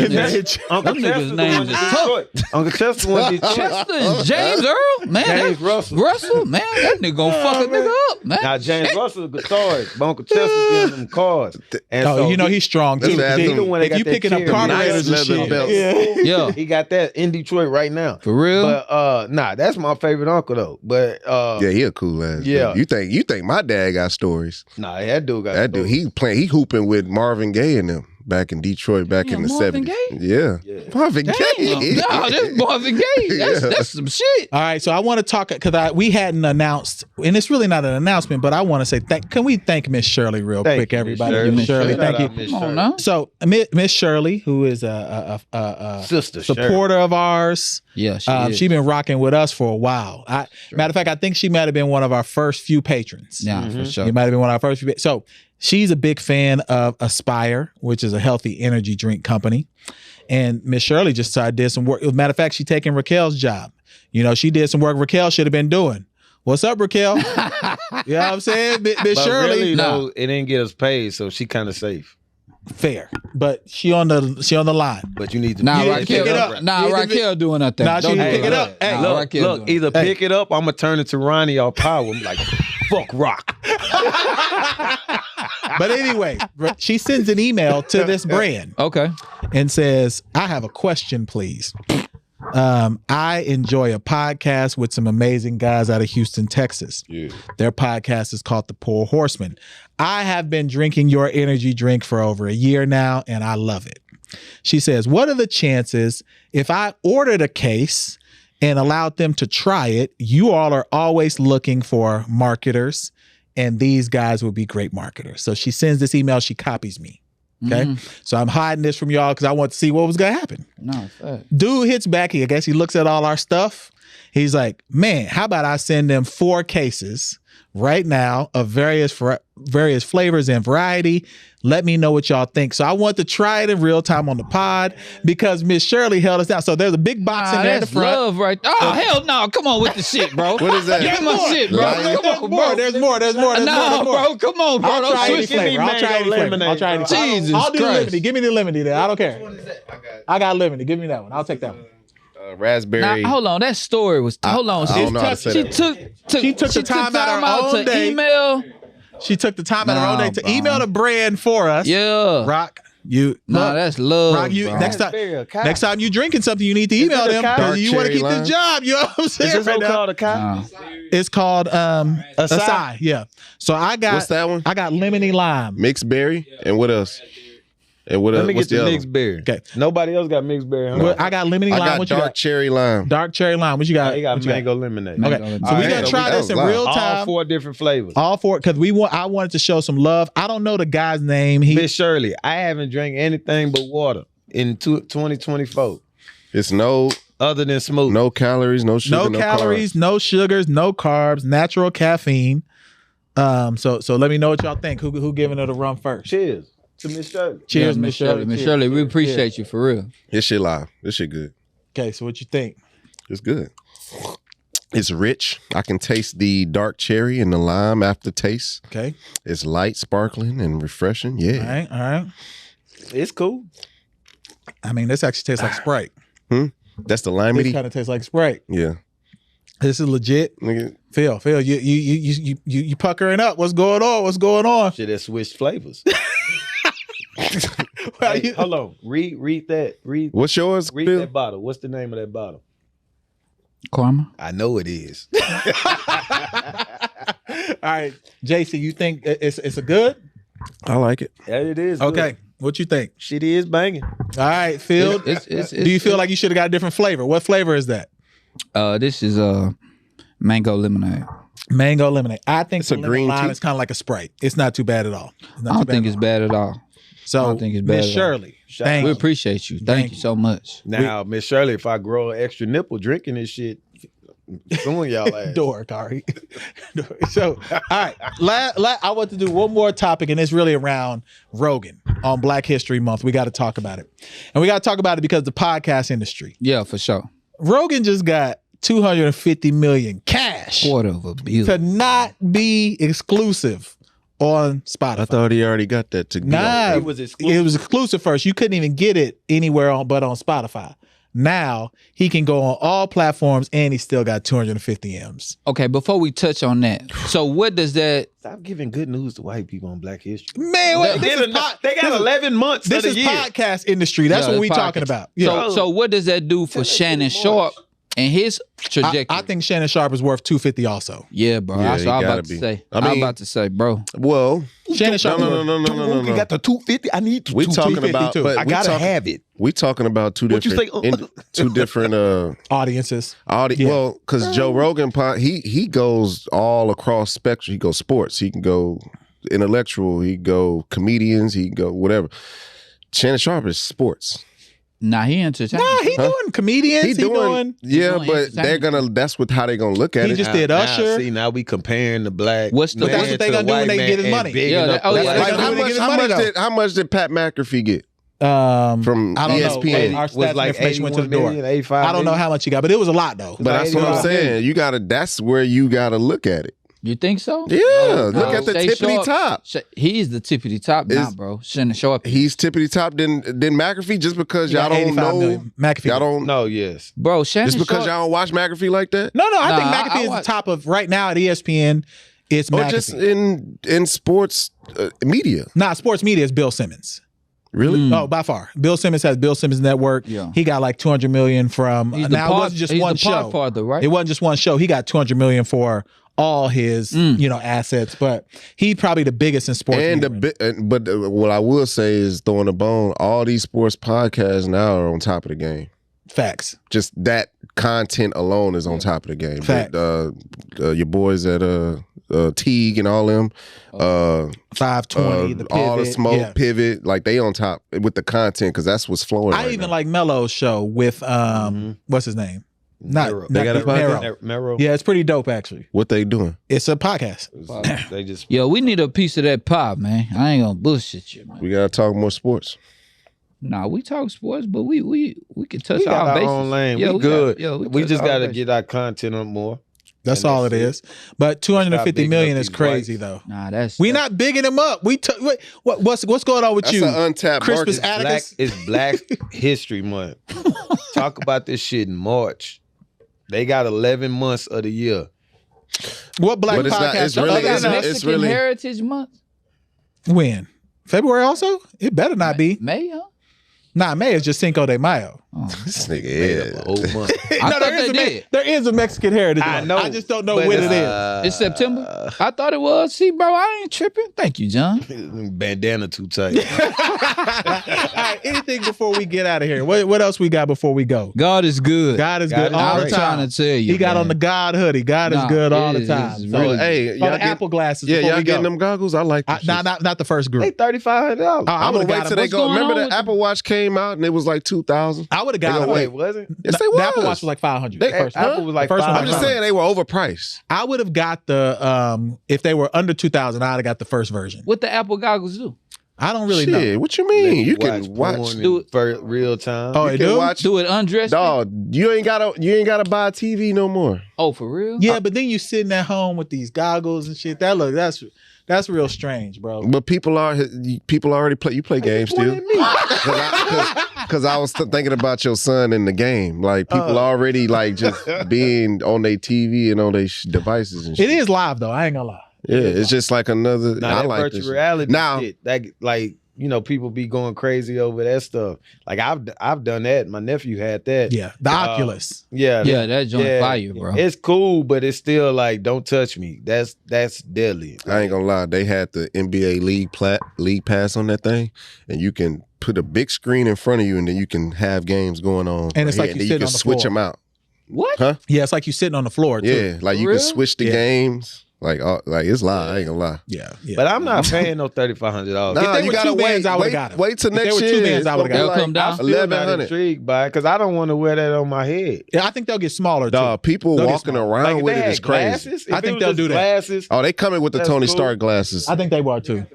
Uncle Them Chester's niggas' the names one is that tough. Detroit. Uncle Chester won Detroit. Chester and James Earl, man. James Russell. Russell, man, that nigga gonna fuck a nigga up, man. Now James Russell is a guitarist, but Uncle Chester's giving them cards. And Oh, you know he's strong too. That's he the one that If got you that picking up cherry carburetors nice and leather shit, belts. yeah. Yeah, he got that in Detroit right now. for real. But that's my favorite uncle though. But yeah, he a cool ass. Yeah. Dude. You think my dad got stories? nah, that dude got That dude, he hooping with Marvin Gaye and them back in Detroit back in the Marvin 70s. Gaye? Yeah. Marvin Damn, Gaye. no, this Marvin Gaye. That's some shit. All right, so I want to talk because we hadn't announced, and it's really not an announcement, but I want to say, can we thank Miss Shirley real Thank quick, you, everybody? Miss Miss Shirley, Shirley. thank you. Shout out, Miss Come on Shirley. now. So Miss Shirley, who is a Sister supporter of ours, Yeah, she she's been rocking with us for a while. Matter of fact, I think she might have been one of our first few patrons. Yeah, for sure. She might have been one of our first few. So she's a big fan of Aspire, which is a healthy energy drink company. And Miss Shirley just did some work. Matter of fact, she's taking Raquel's job. You know, she did some work Raquel should have been doing. What's up, Raquel? You know what I'm saying? Miss But Shirley. really, though, it didn't get us paid, so she kind of safe. Fair. But she on the line. But you need to Nah, You didn't pick it up. Nah, You didn't Raquel doing her thing. Nah, she Don't didn't do pick it that. up. Hey, Nah, Look, Raquel doing either it. pick it up, I'm gonna turn it to Ronnie or Power. I'm like, fuck rock. But anyway, she sends an email to this brand Okay. and says, I have a question, please. I enjoy a podcast with some amazing guys out of Houston, Texas. Yeah. Their podcast is called The Horsemen. I have been drinking your energy drink for over a year now, and I love it. She says, what are the chances if I ordered a case and allowed them to try it? You all are always looking for marketers, and these guys would be great marketers. So she sends this email, she copies me. Okay. So I'm hiding this from y'all because I want to see what was going to happen. No, fact. Dude hits back. I guess he looks at all our stuff He's like, man, how about I send them 4 cases right now of various flavors and variety. Let me know what y'all think. So I want to try it in real time on the pod because Miss Shirley held us down. So there's a big box in there in the That's front. love right there. Oh, hell no. Come on with the shit, bro. What is that? Give me my shit, bro. Lion? Come on, bro. There's more. No, bro. Come on, bro. I'll Don't try any switch me. flavor. I'll try any flavor. I'll try any flavor. Jesus I'll do Christ. lemony. Give me the lemony there. I don't care. I got lemony. Give me that one. I'll take that one. Raspberry. Now, hold on. That story was. Hold on. I don't know how to say She that. She took the time out of her own to day. email. She took the time out of her own day to bro. email the brand for us. Yeah. Rock, you. Nah, look, that's love. Rock, you. bro. Next time you drinking something, you need to email it a them cow? because you want to Cherry keep the lime? job. You know what I'm Is saying? this Right one now? called a cow? Nah. It's called Acai. Yeah. So I got. What's that one? I got lemony lime. Mixed berry. And what else? And what Let else? me What's get the the other? mixed berry. Okay. Nobody else got mixed berry. Huh? Well, I got lemony I lime. got What you dark got? cherry lime. Dark cherry lime. What you got? He got What you mango lemonade. Okay. Mango So we lemonade. gonna try That this in was real live. time. All 4 different flavors. All 4 because I wanted to show some love. I don't know the guy's name. Miss Shirley, I haven't drank anything but water in 2024 It's no other than smooth. calories, no sugar, no no calories, carbs. no sugars, no carbs, natural caffeine. So let me know what y'all think. Who giving it a run first? Cheers to Miss Shirley. Cheers, Yeah, Miss Shirley. Miss Shirley, we appreciate you for real. This shit live. This shit good. Okay, so what you think? It's good. It's rich. I can taste the dark cherry and the lime aftertaste. Okay, It's light, sparkling, and refreshing. Yeah. all right. It's cool. I mean, this actually tastes like Sprite. That's the This limey. kind of tastes like Sprite. Yeah. This is legit. Nigga, Phil, you puckering up. What's going on? What's going on? Shit that switched flavors. Well, Hey, hold on. Read that. Read what's yours, read Bill? that bottle. What's the name of that bottle? Karma. I know it is. All right, JC, you think it's a good? I like it. Yeah, it is. good. Okay, what you think? Shit is banging. All right, Phil. Do you feel like you should have got a different flavor? What flavor is that? This is mango lemonade. Mango lemonade. I think It's the a lemon green lime tea. is kind of like a Sprite. It's not too bad at all. It's not I too don't think at it's all. bad at all. So, I don't think it's bad Miss at all. Shirley, thank We you. appreciate you. Thank you so much. Now, Miss Shirley, if I grow an extra nipple drinking this shit, suing y'all ass. Door, Kari. So, all right. I want to do one more topic, and it's really around Rogan on Black History Month. We got to talk about it. And we got to talk about it because the podcast industry. Yeah, for sure. Rogan just got $250 million cash Quarter of a billion. to not be exclusive on Spotify. I thought he already got that to be Nah, on. It was exclusive. It was exclusive first. You couldn't even get it anywhere but on Spotify. Now he can go on all platforms and he still got 250 M's. Okay, before we touch on that, so what does that? Stop giving good news to white people on Black History. Man, what, They got 11 months this of the is year. podcast industry. That's Yeah, what we podcast. talking about. Yeah. So what does that do for Shannon Sharp and his trajectory? I think Shannon Sharp is worth 250 also. Yeah, bro. Yeah, That's he what I was gotta about to be. say. I I was mean- about to say, bro. Well, Shannon Sharp. no. You got the 250. I need We talking about, 252. but I we gotta talking- have it. We talking about two What you different, say? two different Audiences. audio. Yeah. Well, because Joe Rogan, he goes all across spectrum. He goes sports. He can go intellectual. He can go comedians. He can go whatever. Shannon Sharp is sports. Nah, he entertained. Nah, he doing comedians. He doing. yeah, doing but they're gonna. That's what how they gonna look at He it. just did Usher. See, now we comparing the black. What's the- man That's what they to the gonna do when white they man get his and money. bigging Yeah, up that- oh, black yeah, people. Like, Like, how much did Pat McAfee get? I From don't ESPN? know. Our Was stats like information went to the 81 door. million, 85 I don't know million. how much he got, but it was a lot though. But that's what I'm saying. You gotta. That's where you gotta look at it. You think so? Yeah, look at the Shay tippity Sharp- top. He's the tippity top now, Is- bro. Shannon Sharp. He's tippity top. Then McAfee just because He y'all got don't 85 know. million. McAfee. Y'all don't. No, yes. Bro, Shannon Just because Sharp. y'all don't watch McAfee like that. No, I think Nah, McAfee I is the watch- top of right now at ESPN. It's Or McAfee. just in sports media. Nah, sports media is Bill Simmons. Really? Oh, by far. Bill Simmons has Bill Simmons Network. Yeah. He got like 200 million from He's the now it wasn't just he's one the show. Podfather, right? It wasn't just one show. He got 200 million for all his assets, but he probably the biggest in sports. And media. but what I will say is throwing a bone. All these sports podcasts now are on top of the game. Facts. Just that content alone is on top of the game. Fact. But, your boys at Teague and all them, 520, the pivot. all the smoke, yeah. pivot, like they on top with the content because that's what's flowing. I right even now. like Melo's show with what's his name? Mero. They got a Mero. Mero. Yeah, it's pretty dope actually. What they doing? It's a podcast. They just Yo, we need a piece of that pop, man. I ain't gonna bullshit you, man. We gotta talk more sports. Nah, we talk sports, but we can touch we got our our bases. own lane. Yeah, we good. We touch just our got to bases. get our content on more. That's And all it that's is. But 250 bigging million up is these crazy whites. though. Nah, that's We not bigging him up. What's going on with That's you? an untapped Crispus market. Atticus? It's Black History Month. Talk about this shit in March. They got 11 months of the year. What black But it's not- podcast? it's really- other it's- than it's us? Mexican really- Heritage Month. When? February also? It better not be. May, huh? Nah, May is just Cinco de Mayo. This nigga, A yeah. whole month. I thought they did. There is a Mexican heritage. I Month. know. I just don't know but when it is. It's September. I thought it was. See, bro, I ain't tripping. Thank you, John. Bandana too tight. All right, anything before we get out of here? What else we got before we go? God is good. God is God good is all I'm the trying time. to tell you. He got man. on the God hoodie. God is Nah, good all it the is- time. it's So, really- Hey, on y'all the get, Apple glasses. yeah, before y'all we getting go. them goggles? I like them. Not the first They group. $3,500. I I'm would gonna have got wait till him. they What's go. going Remember on the with Apple Watch came out and it was like 2,000. I would have got him. Wait, was it? Yes, they The Apple was. Watch was like 500. They- the first one. Apple was like The first one I'm was just 500. saying they were overpriced. I would have got the if they were under 2,000, I'd have got the first version. What the Apple goggles do? I don't really Shit, know. what you mean? You can watch. porn in real time. Oh, You they can do? watch. Do it undressed? Dog, you ain't gotta buy a TV no more. Oh, for real? Yeah, but then you sitting at home with these goggles and shit. That's real strange, bro. But people already play. You play games still? Because I was thinking about your son in the game. Like people already like just being on their TV and on their devices and shit. It is live though. I ain't gonna lie. Yeah, it's just like another. Now I that like virtual this. reality Now- shit, that like people be going crazy over that stuff. Like I've done that. My nephew had that. Yeah, the Oculus. Yeah, Yeah, that joint yeah. fire, bro. It's cool, but it's still like don't touch me. That's deadly. I ain't gonna lie. They had the NBA league pass on that thing, and you can put a big screen in front of you, and then you can have games going on. And it's right like here, you and then sitting you can on the switch floor. them out. What? Huh? Yeah, it's like you sitting on the floor too. Yeah, like you Really? can switch the Yeah. games. Like it's live. I ain't gonna lie. Yeah. But I'm not paying no $3,500. Nah, they you were gotta two bands, wait. I would've got 'em. Wait till If they next were two year. bands, It's I would've gonna be got 'em. like Come down. I'm still not 1,100. intrigued by it because I don't want to wear that on my head. Yeah, I think they'll get smaller too. Dog, people They'll get walking smaller. around Like with if it they is had crazy. glasses, I if think it was they'll just do that. Glasses. Oh, they coming with the That's Tony cool. Stark glasses. I think they were too.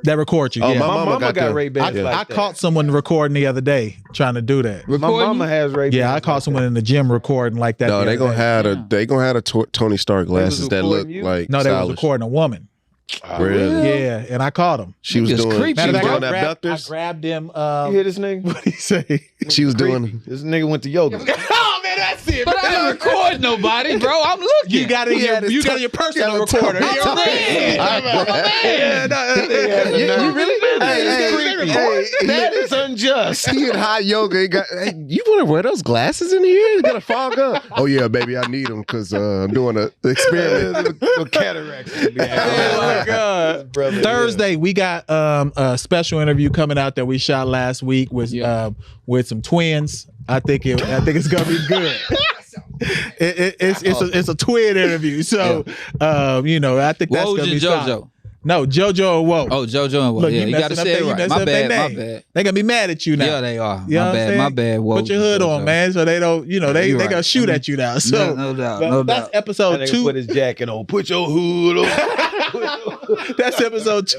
That record you. Oh, Yeah. my My mama mama got got them. Ray-Bans Yeah. like I that. caught someone recording the other day trying to do that. My mama has Ray-Bans. Yeah, I caught someone in the gym recording like that. No, the they other gonna day. have Tony Stark glasses that look recording you? like No, they was stylish. recording a woman. Really? Yeah, and I caught him. She was Niggas doing. creepy, She was Matter of doing fact, I abductors. grabbed him. You hear this nigga? What did he say? She was doing. This nigga went to yoga. Oh man, that's it. But I didn't record nobody, bro. I'm looking. You got it. He had his You got tongue- your personal he had a tongue- recorder. You're a man. You really? That is unjust. He in high yoga. He got. Hey, you want to wear those glasses in here? You got to fog up. Oh yeah, baby, I need them because I'm doing an experiment. Cataracts. Oh my God. Brother, Thursday, we got a special interview coming out that we shot last week with some twins. I think it's gonna be good. It's a twin interview, so I think that's What was gonna your be JoJo? solid. No, JoJo and Whoa. Oh, JoJo and what? Look, Yeah, you gotta messing up say it their- you right. messing My up their bad, my name. bad. They gonna be mad at you now. Yeah, they are. You know My what I'm bad, saying? my bad. Whoa, Put your hood on, JoJo. man, so they don't. They You're gonna right. shoot at you now. So No doubt, but no that's doubt. episode That nigga 2. put his jacket on. Put your hood on. That's episode 2.